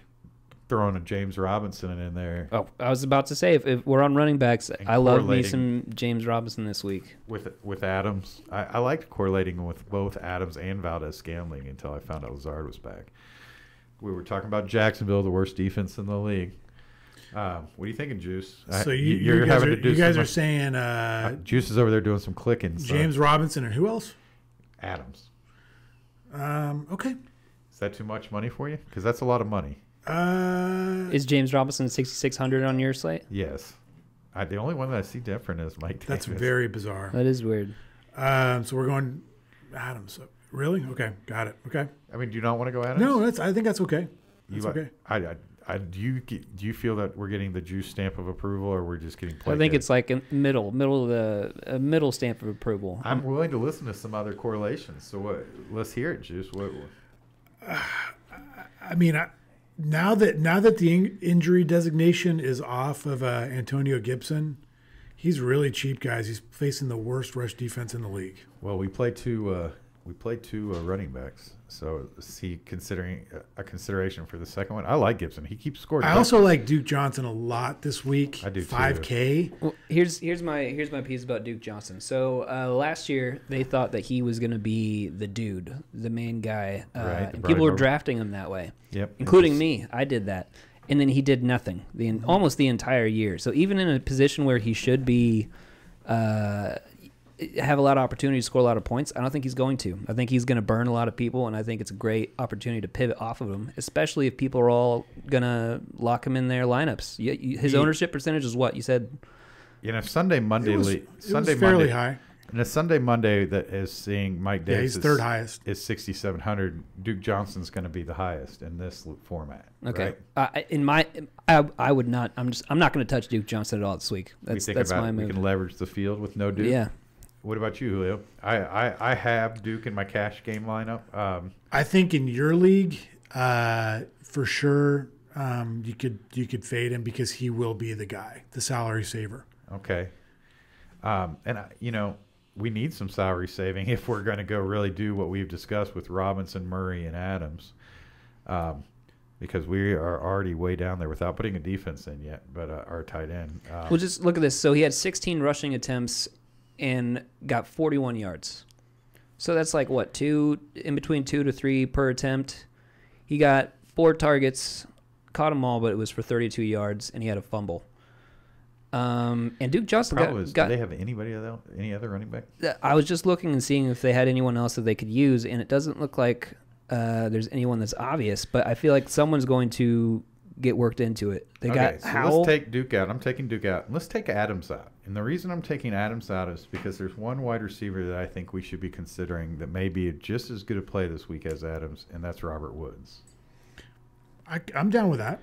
throwing a James Robinson in there Oh, I was about to say, if we're on running backs, I love me some James Robinson this week. with Adams. I liked correlating with both Adams and Valdez-Scantling until I found out Lazard was back. We were talking about Jacksonville, the worst defense in the league. What are you thinking, Juice? So you guys are saying Juice is over there doing some clicking. James Robinson and who else? Adams. Okay. Is that too much money for you? Because that's a lot of money. Is James Robinson 6,600 on your slate? Yes. The only one that I see different is Mike Davis. That's very bizarre. That is weird. So we're going Adams. Really? Okay. Got it. Okay. I mean, do you not want to go Adams? No, I think that's okay. That's okay. Do you feel that we're getting the Juice stamp of approval, or we're just getting played? I think it's like a middle stamp of approval. I'm willing to listen to some other correlations. So let's hear it, Juice. I mean, now that the injury designation is off of Antonio Gibson, he's really cheap, guys. He's facing the worst rush defense in the league. Well, we played two running backs. So is he considering a consideration for the second one? I like Gibson. He keeps scoring. I also like Duke Johnson a lot this week. I do 5K. too. Well, here's my piece about Duke Johnson. So last year they thought that he was going to be the dude, the main guy, and people were drafting him that way. Yep, including me. I did that, and then he did nothing almost the entire year. So even in a position where he should be. Have a lot of opportunity to score a lot of points. I don't think he's going to. I think he's going to burn a lot of people, and I think it's a great opportunity to pivot off of him, especially if people are all going to lock him in their lineups. His ownership percentage is what you said. Sunday, Monday, it was fairly high. And a Sunday, Monday that is seeing Mike Davis. He's third highest. Is 6,700. Duke Johnson's going to be the highest in this format. Okay. Right? I would not. I'm not going to touch Duke Johnson at all this week. That's my move. We can leverage the field with no Duke. Yeah. What about you, Julio? I have Duke in my cash game lineup. I think in your league, for sure, you could fade him because he will be the guy, the salary saver. Okay. We need some salary saving if we're going to go really do what we've discussed with Robinson, Murray, and Adams, because we are already way down there without putting a defense in yet, but our tight end. Well, just look at this. So he had 16 rushing attempts and got 41 yards. So that's like what, in between 2 to 3 per attempt. He got 4 targets, caught them all, but it was for 32 yards, and he had a fumble. And Duke Johnson got. Do they have any other running back? I was just looking and seeing if they had anyone else that they could use, and it doesn't look like there's anyone that's obvious. But I feel like someone's going to get worked into it. Let's take Duke out. I'm taking Duke out. Let's take Adams out. And the reason I'm taking Adams out is because there's one wide receiver that I think we should be considering that may be just as good a play this week as Adams, and that's Robert Woods. I'm down with that.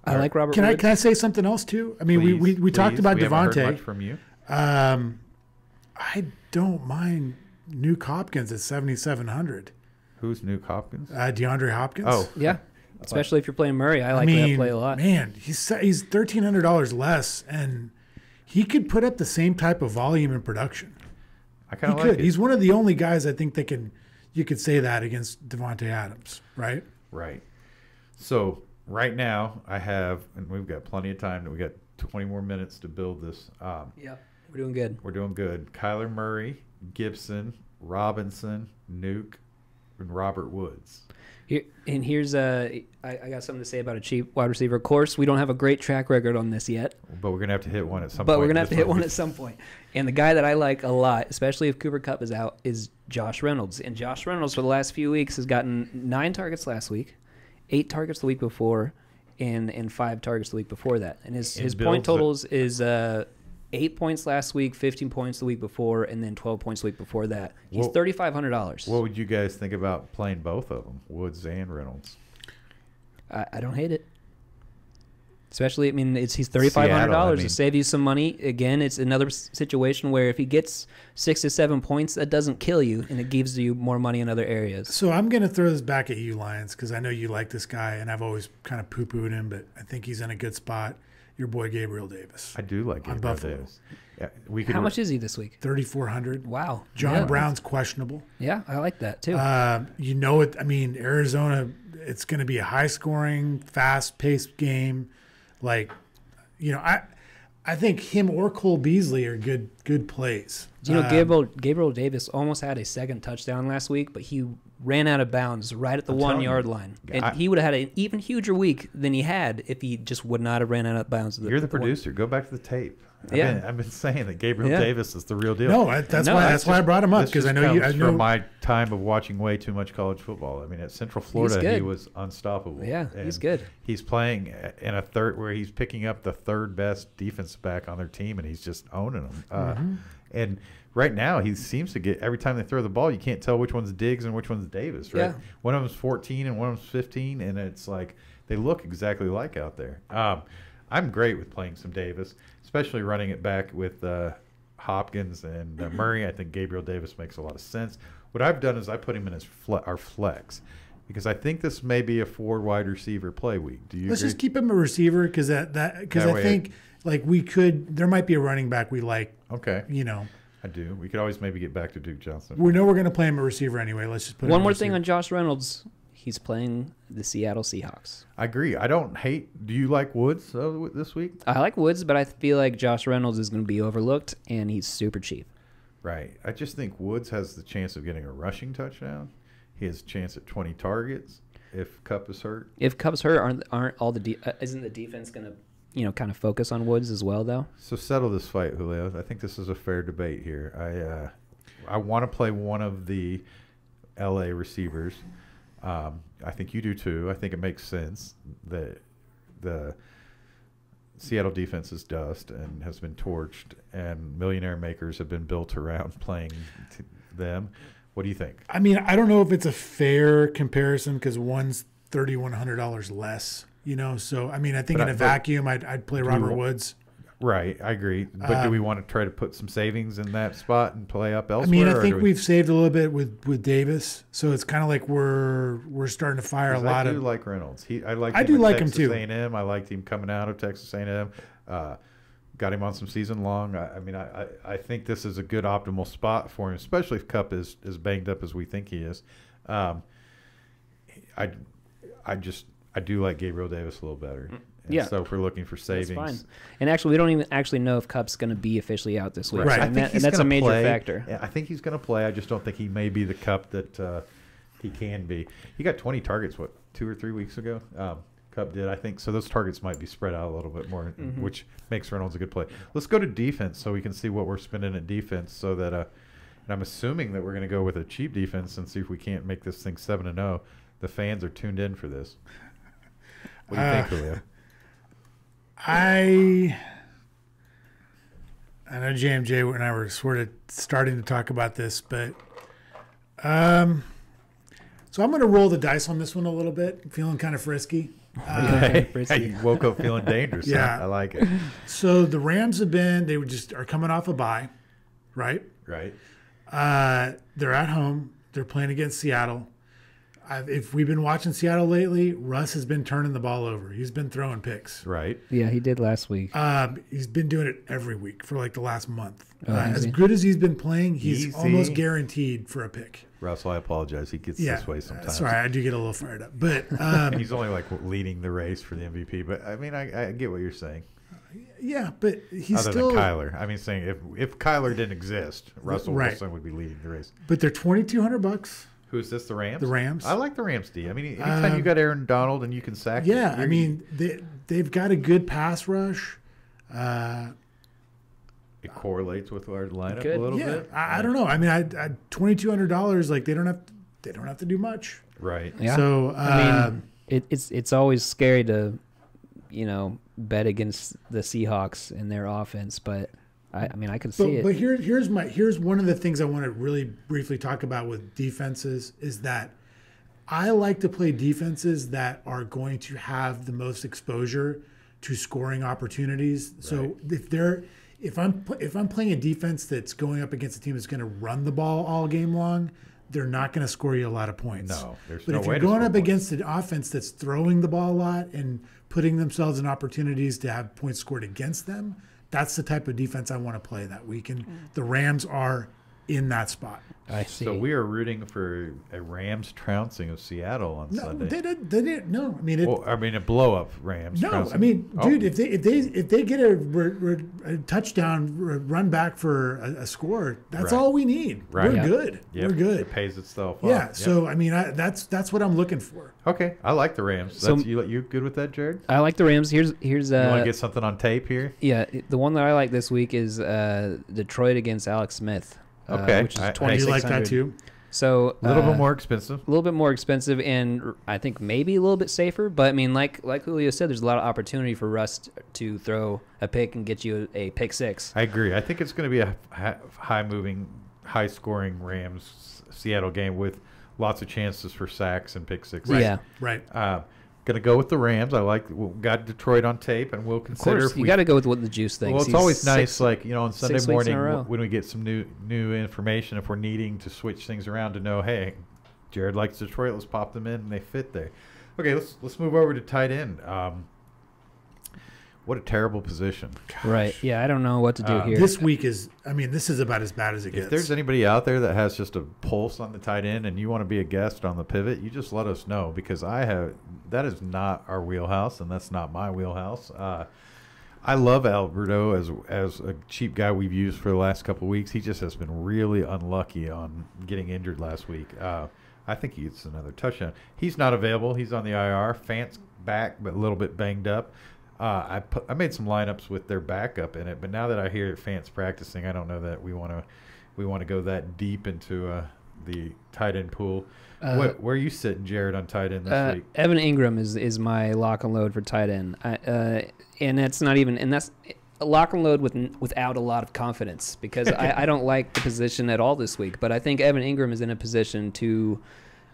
I like Robert Woods. Can I say something else too? I mean, we talked about Devontae. Haven't heard much from you. I don't mind Nuke Hopkins at 7,700. Who's Nuke Hopkins? DeAndre Hopkins. Oh, yeah. Especially if you're playing Murray. I like that play a lot. Man, he's $1,300 less, and he could put up the same type of volume and production. I kind of like it. He's one of the only guys I think that you could say that against Devontae Adams, right? Right. So right now I have, and we've got plenty of time. We got 20 more minutes to build this. Yeah, we're doing good. We're doing good. Kyler Murray, Gibson, Robinson, Nuke, and Robert Woods. Here's I got something to say about a cheap wide receiver. Of course, we don't have a great track record on this yet. But we're going to have to hit one at some point. But we're going to have to hit one at some point. And the guy that I like a lot, especially if Cooper Kupp is out, is Josh Reynolds. And Josh Reynolds for the last few weeks has gotten 9 targets last week, 8 targets the week before, and 5 targets the week before that. And his point totals is 8 points last week, 15 points the week before, and then 12 points the week before that. He's $3,500. What would you guys think about playing both of them, Woods and Reynolds? I don't hate it. Especially, I mean, he's $3,500 to save you some money. Again, it's another situation where if he gets 6 to 7 points, that doesn't kill you, and it gives you more money in other areas. So I'm going to throw this back at you, Lions, because I know you like this guy, and I've always kind of poo-pooed him, but I think he's in a good spot. Your boy Gabriel Davis. I do like Gabriel Davis. Yeah, how much is he this week? 3,400. Wow. John Brown's questionable. Yeah, I like that too. You know it. I mean, Arizona it's going to be a high-scoring, fast-paced game. Like, I think him or Cole Beasley are good plays. Gabriel Davis almost had a second touchdown last week, but he ran out of bounds right at the 1 yard line. And he would have had an even huger week than he had if he just would not have ran out of bounds. You're the producer. Go back to the tape. I've been saying that Gabriel Davis is the real deal. No, that's why I brought him up, because I know from my time of watching way too much college football. I mean, at Central Florida, he was unstoppable. Yeah, he's good. He's playing in a third where he's picking up the third best defensive back on their team, and he's just owning them. And right now, he seems to get every time they throw the ball, you can't tell which one's Diggs and which one's Davis. Right? Yeah. One of them's 14 and one of them's 15, and it's like they look exactly like out there. I'm great with playing some Davis, especially running it back with Hopkins and Murray. I think Gabriel Davis makes a lot of sense. What I've done is I put him in as our flex, because I think this may be a 4 wide receiver play week. Do you Let's agree? just keep him a receiver, because I think there might be a running back we like. Okay. I do. We could always maybe get back to Duke Johnson. We know we're going to play him a receiver anyway. Let's just put one more thing on Josh Reynolds. He's playing the Seattle Seahawks. I agree. I don't hate. Do you like Woods this week? I like Woods, but I feel like Josh Reynolds is going to be overlooked, and he's super cheap. Right. I just think Woods has the chance of getting a rushing touchdown. He has a chance at 20 targets if Kupp is hurt. If Kupp's hurt, aren't all isn't the defense going to kind of focus on Woods as well, though? So settle this fight, Julio. I think this is a fair debate here. I want to play one of the LA receivers. I think you do too. I think it makes sense that the Seattle defense is dust and has been torched, and millionaire makers have been built around playing them. What do you think? I mean, I don't know if it's a fair comparison, because one's $3,100 less. So I mean, I think in a vacuum, I'd play Robert Woods. Right, I agree. But do we want to try to put some savings in that spot and play up elsewhere? I mean, I think we've saved a little bit with Davis, so it's kind of like we're starting to fire a lot. I do like Reynolds. I do like him too. A&M. I liked him coming out of Texas A&M. Got him on some season long. I think this is a good optimal spot for him, especially if Kupp is as banged up as we think he is. I do like Gabriel Davis a little better. And so if we're looking for savings, that's fine. And actually, we don't even actually know if Kupp's going to be officially out this week. Right. And that's a major factor. I think he's going to play. I just don't think he may be the Kupp that he can be. He got 20 targets, 2 or 3 weeks ago? Kupp did, I think. So those targets might be spread out a little bit more, which makes Reynolds a good play. Let's go to defense so we can see what we're spending at defense, so that and I'm assuming that we're going to go with a cheap defense and see if we can't make this thing 7-0. The fans are tuned in for this. What do you think, Julio? I know JMJ and I were sort of starting to talk about this, but so I'm going to roll the dice on this one a little bit. I'm feeling kind of frisky. You woke up feeling dangerous. Yeah. Huh? I like it. So the Rams are coming off a bye, right? Right. They're at home. They're playing against Seattle. If we've been watching Seattle lately, Russ has been turning the ball over. He's been throwing picks. Right. Yeah, he did last week. He's been doing it every week for like the last month. As good as he's been playing, he's almost guaranteed for a pick. Russell, I apologize. He gets this way sometimes. Sorry, I do get a little fired up. But he's only like leading the race for the MVP. But I mean, I get what you're saying. Yeah, but he's Other still than Kyler. I mean, saying if Kyler didn't exist, Russell Wilson would be leading the race. But they're $2,200. Who's this? The Rams? The Rams. I like the Rams, D. I mean, anytime you got Aaron Donald and you can sack him. Yeah, I mean, they've got a good pass rush. It correlates with our lineup a little bit. I don't know. I mean, $2,200. Like they don't have to do much. Right. Yeah. So I mean, it's always scary to, bet against the Seahawks and their offense, but I mean, I can see it. But here's one of the things I want to really briefly talk about with defenses is that I like to play defenses that are going to have the most exposure to scoring opportunities. Right. So if I'm playing a defense that's going up against a team that's going to run the ball all game long, they're not going to score you a lot of points. No, there's no way. But if you're going up against an offense that's throwing the ball a lot and putting themselves in opportunities to have points scored against them, that's the type of defense I want to play that week. And the Rams are in that spot. I see. So we are rooting for a Rams trouncing of Seattle on No, Sunday. they didn't. No, I mean, A blow up Rams. no, trouncing. I mean, Oh. dude, if they get a touchdown run back for a score, that's Right. all we need. Right. We're Yep. good. Yep, We're good. It pays itself Yeah. off. Yep. So I mean, that's what I'm looking for. Okay, I like the Rams. So- That's, you good with that, Jared? I like the Rams. Here's You want to get something on tape here? yeah, the one that I like this week is Detroit against Alex Smith. Okay. Which is I- Do you like that 2600. too? So A little bit more expensive. a little bit more expensive, and I think maybe a little bit safer. But I mean, like Julio said, there's a lot of opportunity for Russ to throw a pick and get you a pick six. I agree. I think it's going to be a high-moving, high-scoring Rams-Seattle game with lots of chances for sacks and pick sixes. Yeah, Right. Going to go with the Rams. We got Detroit on tape, and we'll of consider course. if You we got to go with what the juice thinks. Well, it's He's always nice, six- like, on Sunday 6 weeks in a morning row. when we get some new information, if we're needing to switch things around to know, hey, Jared likes Detroit, let's pop them in, and they fit there. Okay, let's move over to tight end. What a terrible position. Right. Yeah, I don't know what to do here. This week is. I mean, this is about as bad as it gets. If there's anybody out there that has just a pulse on the tight end and you want to be a guest on the pivot, you just let us know, because that is not our wheelhouse, and that's not my wheelhouse. I love Alberto as a cheap guy we've used for the last couple of weeks. He just has been really unlucky on getting injured last week. I think he gets another touchdown. He's not available. He's on the IR. Fant's back, but a little bit banged up. I made some lineups with their backup in it, but now that I hear Fant's practicing, I don't know that we want to go that deep into the tight end pool. Where are you sitting, Jared, on tight end this week? Evan Ingram is my lock and load for tight end, and that's not even that's a lock and load without a lot of confidence, because I don't like the position at all this week. But I think Evan Ingram is in a position to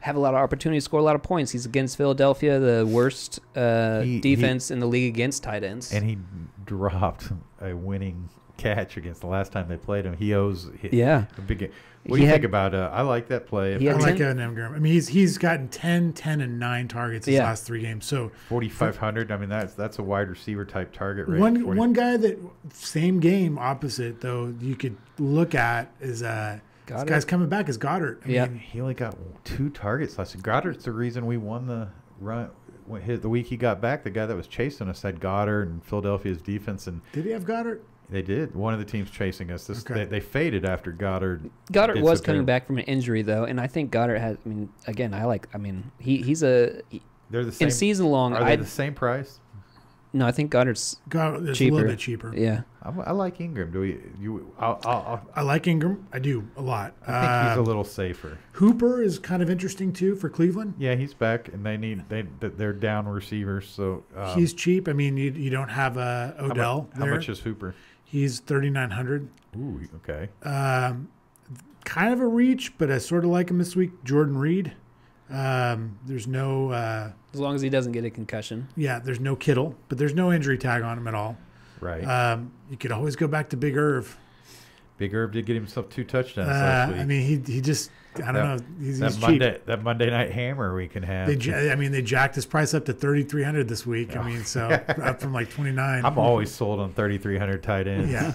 have a lot of opportunity to score a lot of points. He's against Philadelphia, the worst defense in the league against tight ends. And he dropped a winning catch against the last time they played him. He owes Yeah. a big game. What do you think about I like that play. He I had like 10 Evan Ingram. I mean, he's gotten 10, 10, and 9 targets his last 3 games. So 4,500. I mean, that's a wide receiver type target rate. one guy that same game opposite though you could look at is this guy's coming back is Goddard. I mean, He only got 2 targets last week. Goddard's the reason we won the run. The week he got back, the guy that was chasing us had Goddard and Philadelphia's defense, and did he have Goddard? they did. One of the teams chasing us. Okay. They faded after Goddard. Goddard did was so coming terrible. back from an injury though, and I think Goddard has. I mean, again, he's They're the same. in season long. Are they the same price? No, I think Goddard's Goddard is cheaper. a little bit cheaper. Yeah. I like Ingram. I like Ingram. I do a lot. I think he's a little safer. Hooper is kind of interesting too for Cleveland. Yeah, he's back, and they're down receivers. So He's cheap. I mean, you don't have Odell How there. much is Hooper? He's 3,900. Ooh, okay. Kind of a reach, but I sort of like him this week. Jordan Reed. There's no As long as he doesn't get a concussion. there's no Kittle, but there's no injury tag on him at all. Right. You could always go back to Big Irv. Big Herb did get himself 2 touchdowns last week. I mean, he just I don't know. He's cheap. That Monday night hammer we can have. They jacked his price up to 3,300 this week. I mean, so up from like 29. I'm always sold on 3,300 tight ends. Yeah.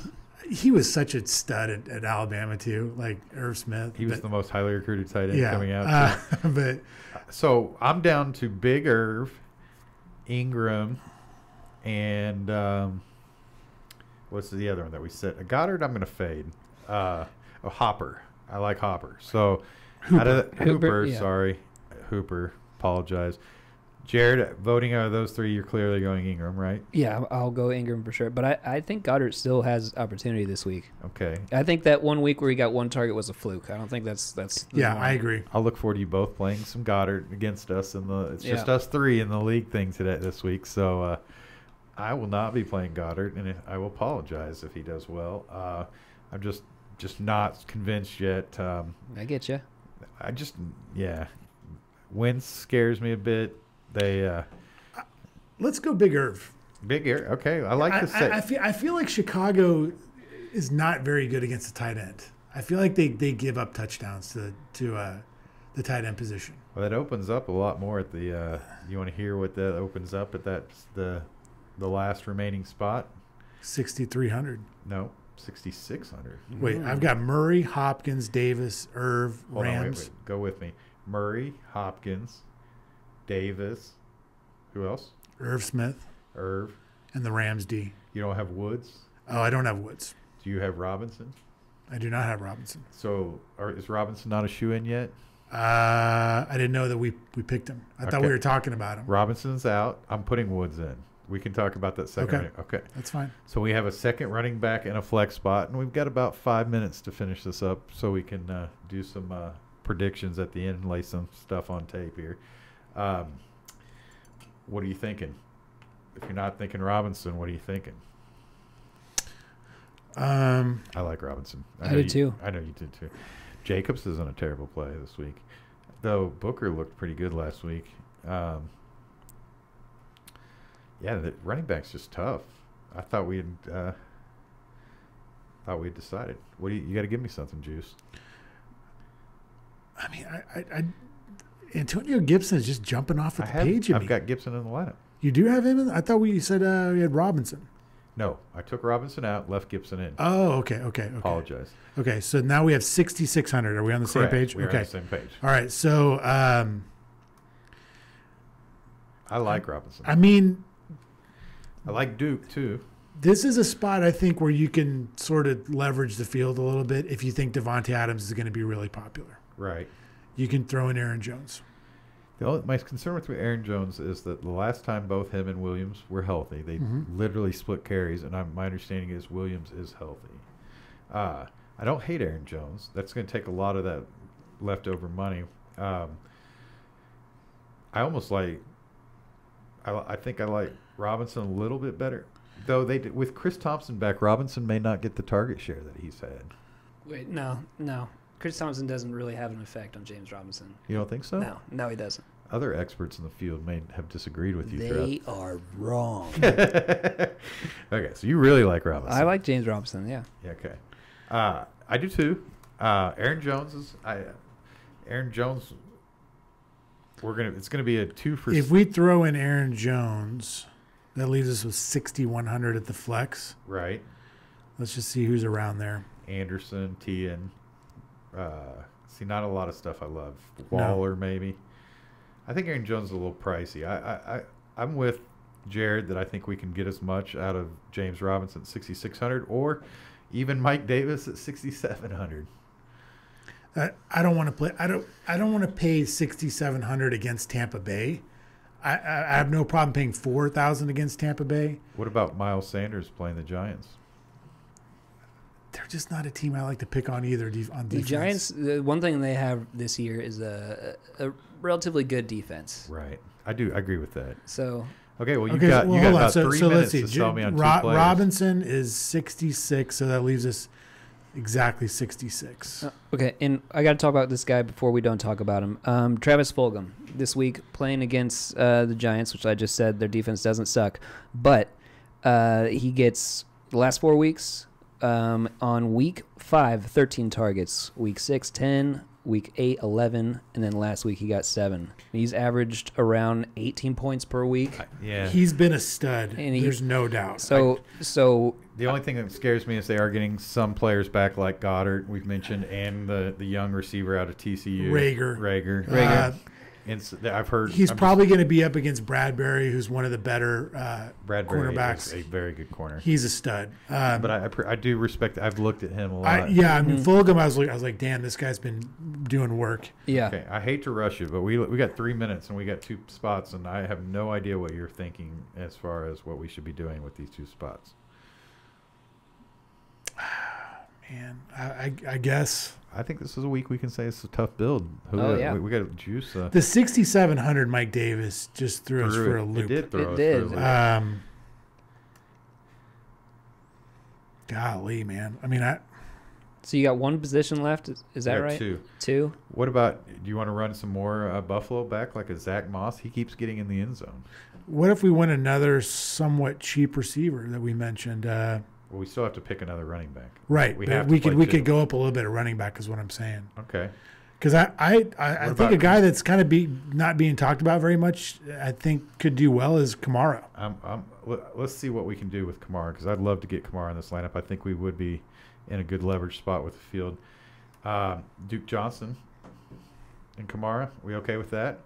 He was such a stud at Alabama too, like Irv Smith. He was the most highly recruited tight end coming out. But So I'm down to Big Irv, Ingram, and what's the other one that we said? Goddard, I'm going to fade. Hopper. I like Hopper. So Hooper, yeah. sorry. Hooper, apologize. Jared, voting out of those 3, you're clearly going Ingram, right? Yeah, I'll go Ingram for sure. But I think Goddard still has opportunity this week. Okay. I think that 1 week where he got 1 target was a fluke. I don't think that's the norm. I agree. I'll look forward to you both playing some Goddard against us it's just us 3 in the league thing this week. So I will not be playing Goddard, and I will apologize if he does well. I'm just not convinced yet. I get you. Wentz scares me a bit. Let's go Big Irv. Big Air. Okay, I like the set. I feel like Chicago is not very good against the tight end. I feel like they give up touchdowns to the tight end position. Well, that opens up a lot more at the. You want to hear what that opens up at the last remaining spot? 6,300. No, 6,600. Wait, I've got Murray, Hopkins, Davis, Irv, Hold on, Rams. wait. Go with me. Murray, Hopkins, Davis. Who else? Irv Smith, Irv. and the Rams D. You don't have Woods. Oh, I don't have Woods. Do you have Robinson? I do not have Robinson. So is Robinson not a shoe-in yet? I didn't know that we picked him. I thought we Okay. were talking about him. Robinson's out. I'm putting Woods in. We can talk about that second. Okay. Okay. That's fine. So we have a second running back and a flex spot, and we've got about 5 minutes to finish this up so we can do some predictions at the end and lay some stuff on tape here. What are you thinking? If you're not thinking Robinson, what are you thinking? I like Robinson. I know did you- too. I know you did too. Jacobs isn't a terrible play this week, though Booker looked pretty good last week. Yeah, the running back's just tough. I thought we had decided. What do you got to give me something, Juice? I mean, I Antonio Gibson is just jumping off at the page. I've got Gibson in the lineup. You do have him in? I thought we said we had Robinson. No, I took Robinson out, left Gibson in. Oh, okay. Apologize. Okay, so now we have 6,600. Are we on the Correct. same page? We're okay. on the same page. All right. So, I like Robinson. I mean, I like Duke too. this is a spot I think where you can sort of leverage the field a little bit if you think Devontae Adams is going to be really popular. Right. You can throw in Aaron Jones. My concern with Aaron Jones is that the last time both him and Williams were healthy, they literally split carries, and my understanding is Williams is healthy. I don't hate Aaron Jones. That's going to take a lot of that leftover money. I think I like Robinson a little bit better, though. With Chris Thompson back, Robinson may not get the target share that he's had. Wait, no. Chris Thompson doesn't really have an effect on James Robinson. You don't think so? No, he doesn't. Other experts in the field may have disagreed with you. They are wrong. Okay, so you really like Robinson. I like James Robinson, yeah. Yeah, okay. I do too. Aaron Jones. It's gonna be a 2 for. If we throw in Aaron Jones, that leaves us with 6,100 at the flex. Right. Let's just see who's around there. Anderson, Tien. Not a lot of stuff I love. Waller, maybe. I think Aaron Jones is a little pricey. I'm with Jared that I think we can get as much out of James Robinson at 6,600 or even Mike Davis at 6,700. I don't want to play. I don't want to pay 6,700 against Tampa Bay. I have no problem paying 4,000 against Tampa Bay. What about Miles Sanders playing the Giants? They're just not a team I like to pick on either. On defense. The Giants, the one thing they have this year is a relatively good defense. Right. I agree with that. So okay, well you got hold about on. 3 so minutes let's see. to sell me on two players. Robinson is 66, so that leaves us exactly 66. okay, and I got to talk about this guy before we don't talk about him. Travis Fulgham this week playing against the Giants, which I just said their defense doesn't suck, but he gets the last 4 weeks. On week 5, 13 targets. Week 6, 10. Week 8, 11. And then last week he got 7. He's averaged around 18 points per week. Yeah. He's been a stud. And there's no doubt. So The only thing that scares me is they are getting some players back like Goddard, we've mentioned, and the young receiver out of TCU. Rager. And I've heard he's probably going to be up against Bradbury, who's one of the better Bradbury cornerbacks. is a very good corner. He's a stud. But I do respect. I've looked at him a lot. I mean, Fulgham. I was like, damn, this guy's been doing work. yeah. Okay, I hate to rush you, but we got 3 minutes and we got 2 spots, and I have no idea what you're thinking as far as what we should be doing with these 2 spots. Man, I guess I think this is a week we can say it's a tough build. Yeah. We got juice. the 6,700 Mike Davis just threw us for a loop. It did throw It us did. for a loop. Golly, man. I mean, So you got one position left. Is that Yeah, right? 2. 2? What about? Do you want to run some more Buffalo back like a Zach Moss? He keeps getting in the end zone. what if we went another somewhat cheap receiver that we mentioned? Well, we still have to pick another running back. Right, We but have we to play could 2. could go up a little bit of running back, is what I'm saying. Okay. Because I think a guy that's kind of not being talked about very much, I think could do well is Kamara. Let's see what we can do with Kamara, because I'd love to get Kamara in this lineup. I think we would be in a good leverage spot with the field. Duke Johnson and Kamara, we okay with that?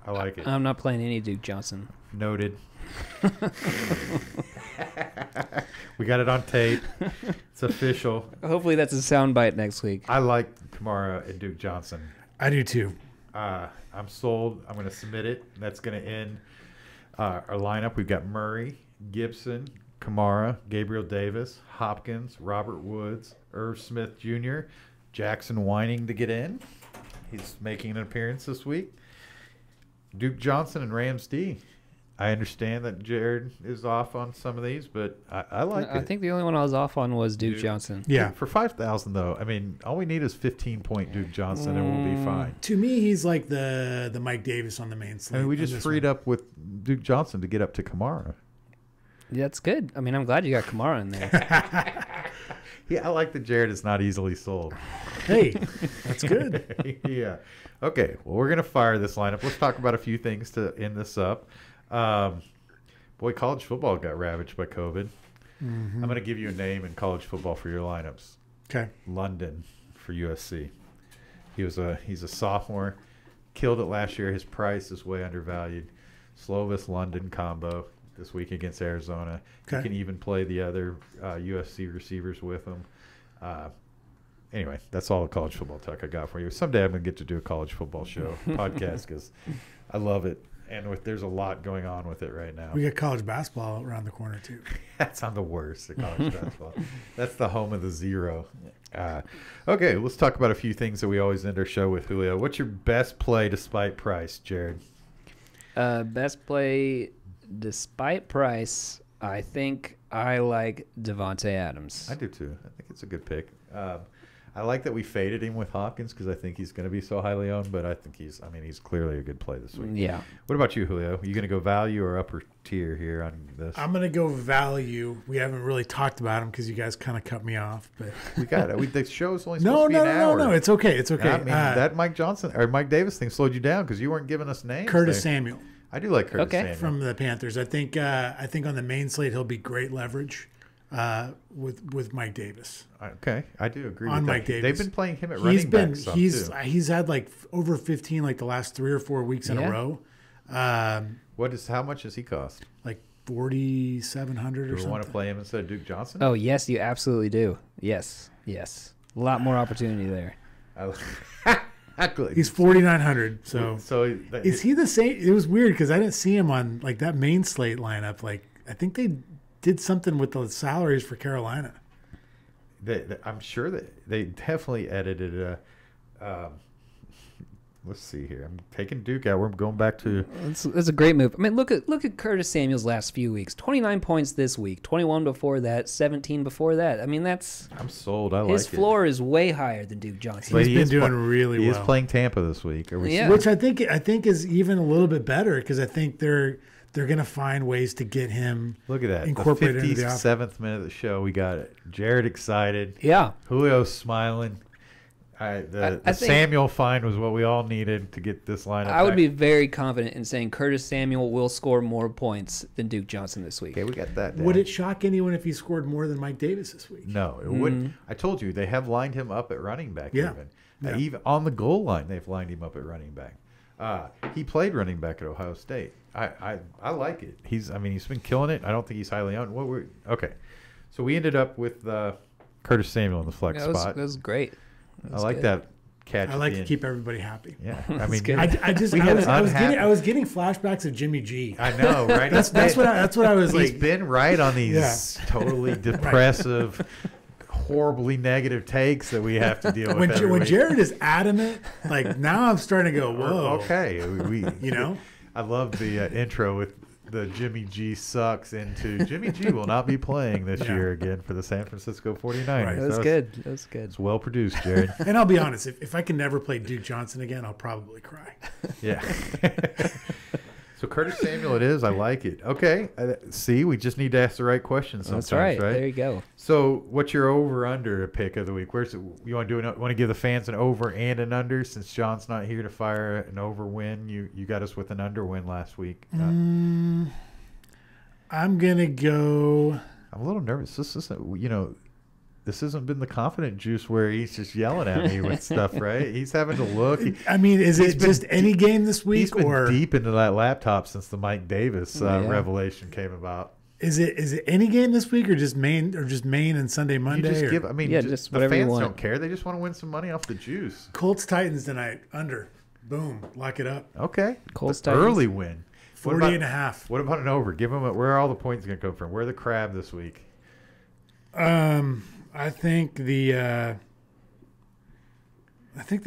I like it. I'm not playing any Duke Johnson. Noted. We got it on tape. It's official. Hopefully that's a soundbite next week. I like Kamara and Duke Johnson. I do too. I'm sold. I'm going to submit it. That's going to end our lineup. We've got Murray, Gibson, Kamara, Gabriel Davis, Hopkins, Robert Woods, Irv Smith Jr., Jackson whining to get in. He's making an appearance this week. Duke Johnson and Rams D. I understand that Jared is off on some of these, but I like it. I think the only one I was off on was Duke Johnson. Yeah. For 5,000 though, I mean, all we need is 15-point Duke Johnson, and we'll be fine. To me, he's like the Mike Davis on the main slate. I mean, we just freed up with Duke Johnson to get up to Kamara. Yeah, that's good. I mean, I'm glad you got Kamara in there. Yeah, I like that Jared is not easily sold. Hey, that's good. Yeah. Okay, well, we're going to fire this lineup. Let's talk about a few things to end this up. Boy, college football got ravaged by COVID. I'm going to give you a name in college football for your lineups. Okay. London for USC. He's a sophomore. Killed it last year. His price is way undervalued. Slovis London combo this week against Arizona. Okay. You can even play the other USC receivers with him. Anyway, that's all the college football talk I got for you. Someday I'm going to get to do a college football show podcast because I love it. And there's a lot going on with it right now. We got college basketball around the corner, too. That's on the worst at college basketball. That's the home of the zero. Okay, let's talk about a few things that we always end our show with, Julio. What's your best play despite price, Jared? Best play despite price, I think I like Devontae Adams. I do, too. I think it's a good pick. I like that we faded him with Hopkins because I think he's going to be so highly owned, but I think he's clearly a good play this week. Yeah. What about you, Julio? Are you going to go value or upper tier here on this? I'm going to go value. We haven't really talked about him because you guys kind of cut me off. But we got it. The show's only supposed to be an hour. No. It's okay. It's okay. I mean, that Mike Johnson or Mike Davis thing slowed you down because you weren't giving us names. Curtis Samuel. I do like Curtis Samuel. From the Panthers. I think on the main slate he'll be great leverage with Mike Davis. Okay, I do agree on with Mike that. Davis. They've been playing him at running back some too. He's had like over 15 like the last 3 or 4 weeks in a row. How much does he cost? Like 4,700 or something. Do we want to play him instead of Duke Johnson? Oh yes, you absolutely do. Yes. A lot more opportunity there. He's 4,900. So is he the same? It was weird because I didn't see him on like that main slate lineup. Like I think they did something with the salaries for Carolina. I'm sure that they definitely edited. Let's see here. I'm taking Duke out. We're going back to. That's a great move. I mean, look at Curtis Samuel's last few weeks. 29 points this week. 21 before that. 17 before that. I mean, I'm sold. I like it. His floor is way higher than Duke Johnson. He's been doing really well. He is playing Tampa this week. Which I think is even a little bit better because I think they're going to find ways to get him. Look at that. Incorporated The 57th minute of the show. We got it. Jared excited. Yeah. Julio's smiling. The Samuel find was what we all needed to get this lineup. I would be very confident in saying Curtis Samuel will score more points than Duke Johnson this week. Okay, we got that down. Would it shock anyone if he scored more than Mike Davis this week? No, it wouldn't. I told you, they have lined him up at running back even. Even on the goal line, they've lined him up at running back. He played running back at Ohio State. I like it. He's been killing it. I don't think he's highly owned. Okay, so we ended up with Curtis Samuel in the flex spot. That was great. I like that catch. I like to keep everybody happy. Yeah, I mean, I was getting flashbacks of Jimmy G. I know, right? that's what I was like. He's been right on these totally depressive, horribly negative takes that we have to deal with. When Jared is adamant, like now I'm starting to go, whoa. Okay, I love the intro with the Jimmy G sucks into Jimmy G will not be playing this year again for the San Francisco 49ers. Right. That was good. It's well produced, Jared. And I'll be honest, if I can never play Duke Johnson again, I'll probably cry. Yeah. So Curtis Samuel it is. I like it. Okay. See, we just need to ask the right questions sometimes, That's right. right? There you go. So what's your over-under pick of the week? Where's you want to give the fans an over and an under? Since John's not here to fire an over win, you got us with an under win last week. I'm going to go. I'm a little nervous. This hasn't been the confident juice where he's just yelling at me with stuff, right? He's having to look. I mean, is it just any game this week? He's been or deep into that laptop since the Mike Davis revelation came about. Is it any game this week or just Maine and Sunday, Monday? You just or? give. I mean, just the whatever you fans want. don't care. They just want to win some money off the juice. Colts Titans tonight under. Boom, lock it up. Okay, Colts the Titans. early win. 40.5. What about an over? Give them where are all the points going to come from? Where are the crab this week? I think the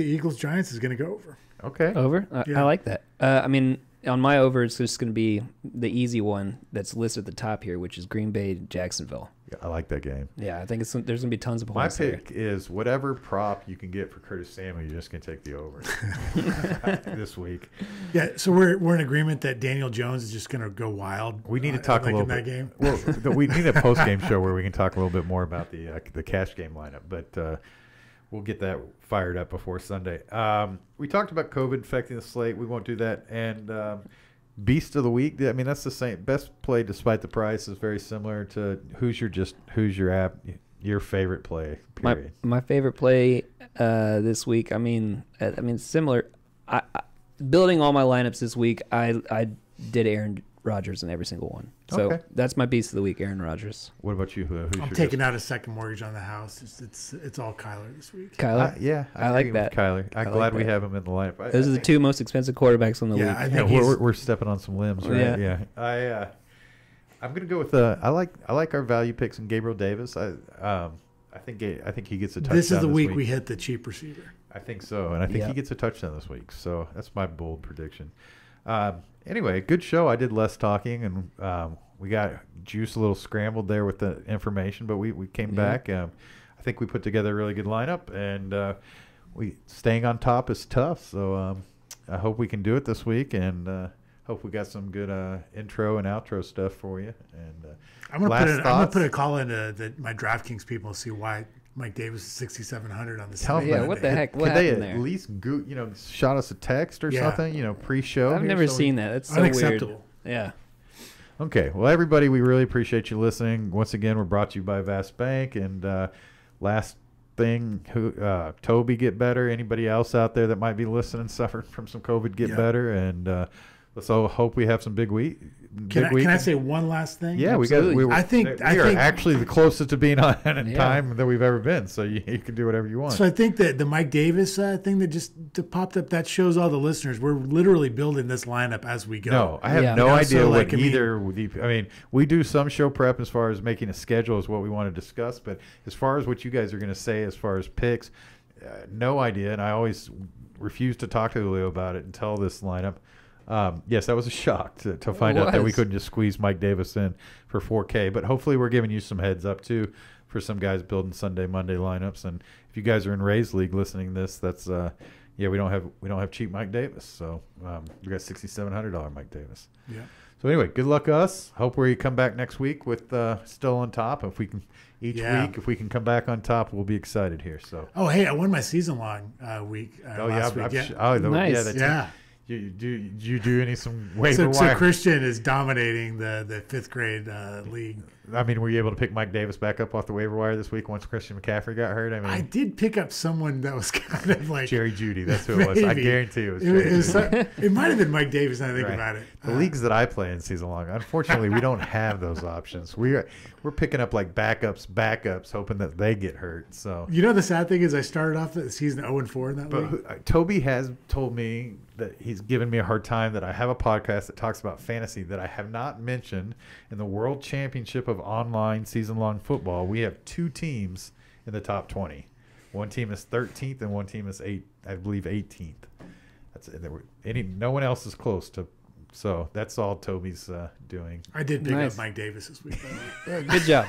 Eagles Giants is going to go over. Okay. Over? Yeah. I like that. I mean, on my over, it's just going to be the easy one that's listed at the top here, which is Green Bay Jacksonville. Yeah, I like that game. Yeah, I think there's going to be tons of My points there. pick is whatever prop you can get for Curtis Samuel, you're just going to take the over this week. Yeah, so we're in agreement that Daniel Jones is just going to go wild. We need to talk a little in bit. that game. Well, we need a post game show where we can talk a little bit more about the cash game lineup, but we'll get that fired up before Sunday. We talked about COVID affecting the slate. We won't do that. And Beast of the week. I mean, that's the same. Best play despite the price is very similar to who's your favorite play. Period. My favorite play this week. I mean, similar. I building all my lineups this week. I did Aaron Rodgers in every single one. So Okay. that's my beast of the week, Aaron Rodgers. What about you? Who's I'm your taking out a second mortgage on the house. It's all Kyler this week. Kyler. I like agree with that. Kyler. I'm I glad like we that. have him in the lineup. Those are the two most expensive quarterbacks on the Yeah, week. I Yeah, think we're stepping on some limbs, right? Yeah. I'm gonna go with I like our value picks in Gabriel Davis. I think he gets a touchdown. This is the week we hit the cheap receiver. I think so, and I think Yeah. he gets a touchdown this week. So that's my bold prediction. Anyway, good show. I did less talking, and we got Juice a little scrambled there with the information, but we came back. I think we put together a really good lineup, and we staying on top is tough. So I hope we can do it this week, and hope we got some good intro and outro stuff for you. And I'm gonna last thoughts? put a call into my DraftKings people and see why Mike Davis is 6,700 on the Tell Sunday. me. Yeah, what the heck? What Could they happened at there? least shot us a text or Yeah. something? Pre-show. I've here never so we- seen that. That's so Unacceptable. weird. Yeah. Okay. Well, everybody, we really appreciate you listening. Once again, we're brought to you by Vast Bank. And last thing, Toby, get better. Anybody else out there that might be listening suffering from some COVID, get Yeah. better. And let's all hope we have some big week. Can I say one last thing? Yeah, Absolutely. we I think are actually the closest to being on in Yeah. time that we've ever been. So you can do whatever you want. So I think that the Mike Davis thing that just popped up, that shows all the listeners we're literally building this lineup as we go. No, I have Yeah. no You know, idea so, what like, I mean- either. I mean, we do some show prep as far as making a schedule is what we want to discuss, but as far as what you guys are going to say as far as picks, no idea. And I always refuse to talk to Julio about it until this lineup. Yes, that was a shock to find out that we was. couldn't just squeeze Mike Davis in for 4K. But hopefully, we're giving you some heads up too for some guys building Sunday, Monday lineups. And if you guys are in Rays League listening to this, that's we don't have cheap Mike Davis, so we got $6,700 Mike Davis. Yeah. So anyway, good luck us. Hope we come back next week with still on top. If we can week, if we can come back on top, we'll be excited here. So. Oh, hey, I won my season long week. Last week. Nice. Yeah. You do some waiver So wire? Christian is dominating the fifth grade league. I mean, were you able to pick Mike Davis back up off the waiver wire this week once Christian McCaffrey got hurt? I mean, I did pick up someone that was kind of like Jerry Jeudy. That's who it was. I Maybe. guarantee it was Jerry Jeudy. It might have been Mike Davis. Now I think Right. about it. The leagues that I play in season long, unfortunately, we don't have those options. We're picking up like backups, hoping that they get hurt. So, You know, the sad thing is, I started off the season 0-4 in that but league. Toby has told me that he's given me a hard time that I have a podcast that talks about fantasy that I have not mentioned in the World Championship of Online Season-Long Football. We have two teams in the top 20. One team is 13th and one team is 18th. That's no one else is close to So that's all Toby's doing. I did pick Nice. up Mike Davis this week, by the way. Good job.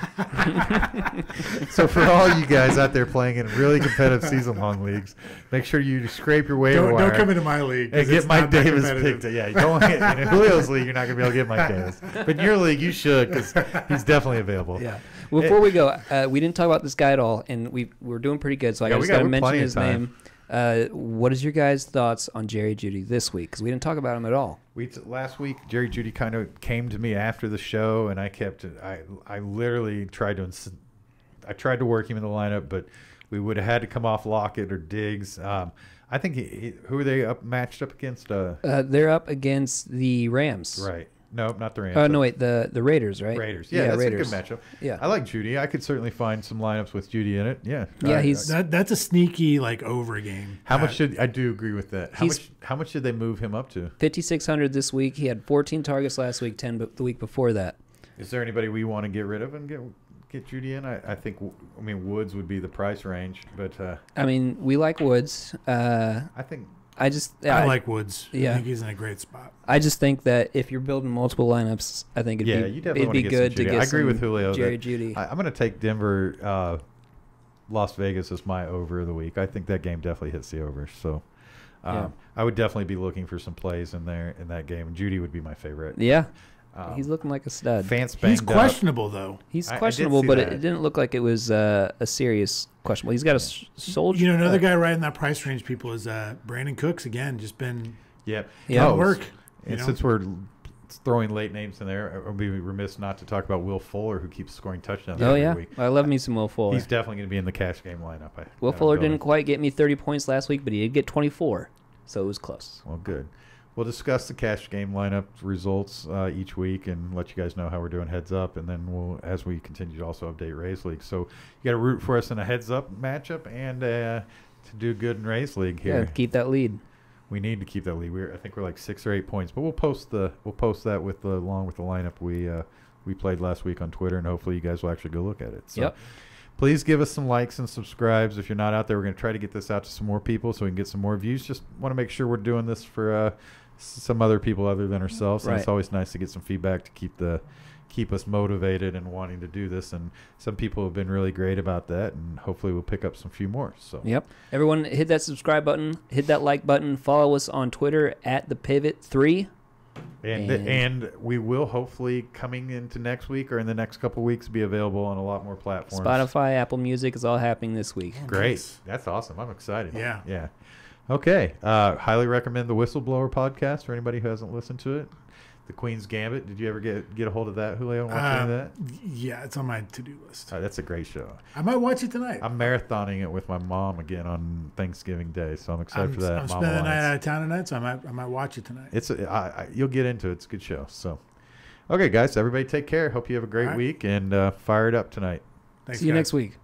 So for all you guys out there playing in really competitive season-long leagues, make sure you scrape your waiver wire. Don't come into my league. 'cause And get it's Mike not that Davis competitive. picked. Yeah, you don't want to, in Julio's league, you're not going to be able to get Mike Davis. But in your league, you should because he's definitely available. Yeah. Before we go, we didn't talk about this guy at all, and we're doing pretty good. So I just got to we're mention plenty of his time. name. What is your guys' thoughts on Jerry Jeudy this week? Because we didn't talk about him at all. Last week, Jerry Jeudy kind of came to me after the show, and I literally tried to work him in the lineup, but we would have had to come off Lockett or Diggs. I think who are they matched up against? They're up against the Rams. Right. No, not the Rams. Oh no, wait, the Raiders, right? Raiders. Yeah, that's Raiders. a good matchup. Yeah. I like Jeudy. I could certainly find some lineups with Jeudy in it. Yeah. Yeah, he's That's a sneaky over game. How much should I do agree with that? He's- How much did they move him up to? 5,600 this week. He had 14 targets last week, 10 the week before that. Is there anybody we want to get rid of and get Jeudy in? I think Woods would be the price range, but I mean, we like Woods. I think I like Woods. Yeah. I think he's in a great spot. I just think that if you're building multiple lineups, I think you definitely it'd want be to good get to some Jeudy. get I agree some with Julio. Jerry that Jeudy. I'm going to take Denver, Las Vegas as my over of the week. I think that game definitely hits the over. So Yeah. I would definitely be looking for some plays in that game. Jeudy would be my favorite. Yeah, he's looking like a stud. Fans He's banged up. questionable, though. He's I did questionable, see but that. it didn't look like it was a serious questionable. He's got a soldier. You know, another guy right in that price range, people, is Brandon Cooks. Again, just been Yep. Yeah. work. And since we're throwing late names in there, I would be remiss not to talk about Will Fuller, who keeps scoring touchdowns Oh every yeah, week. I love me some Will Fuller. He's definitely going to be in the cash game lineup. Will Fuller didn't quite get me 30 points last week, but he did get 24, so it was close. Well, good. We'll discuss the cash game lineup results each week and let you guys know how we're doing heads up, and then we'll, as we continue to also update Rays League. So you got to root for us in a heads up matchup and to do good in Rays League here. Yeah, keep that lead. We need to keep that lead. I think we're like 6 or 8 points, but we'll post that along with the lineup we played last week on Twitter, and hopefully you guys will actually go look at it. So Yep. please give us some likes and subscribes. If you're not out there, we're going to try to get this out to some more people so we can get some more views. Just want to make sure we're doing this for some other people other than ourselves. And it's Right. always nice to get some feedback to keep us motivated and wanting to do this. And some people have been really great about that, and hopefully we'll pick up some few more. So Yep. Everyone, hit that subscribe button, hit that like button, follow us on Twitter at @thepivot3. And we will hopefully coming into next week or in the next couple of weeks be available on a lot more platforms. Spotify, Apple Music is all happening this week. Great. Nice. That's awesome. I'm excited. Yeah. Yeah. Okay. Highly recommend the Whistleblower podcast for anybody who hasn't listened to it. The Queen's Gambit. Did you ever get a hold of that, Julio? Watch any of that? Yeah, it's on my to-do list. That's a great show. I might watch it tonight. I'm marathoning it with my mom again on Thanksgiving Day, so I'm excited for that. I'm Mama spending the night Lions. out of town tonight, so I might watch it tonight. It's you'll get into it. It's a good show. So, okay, guys, everybody take care. Hope you have a great All right. week and fire it up tonight. Thanks, See you guys. next week.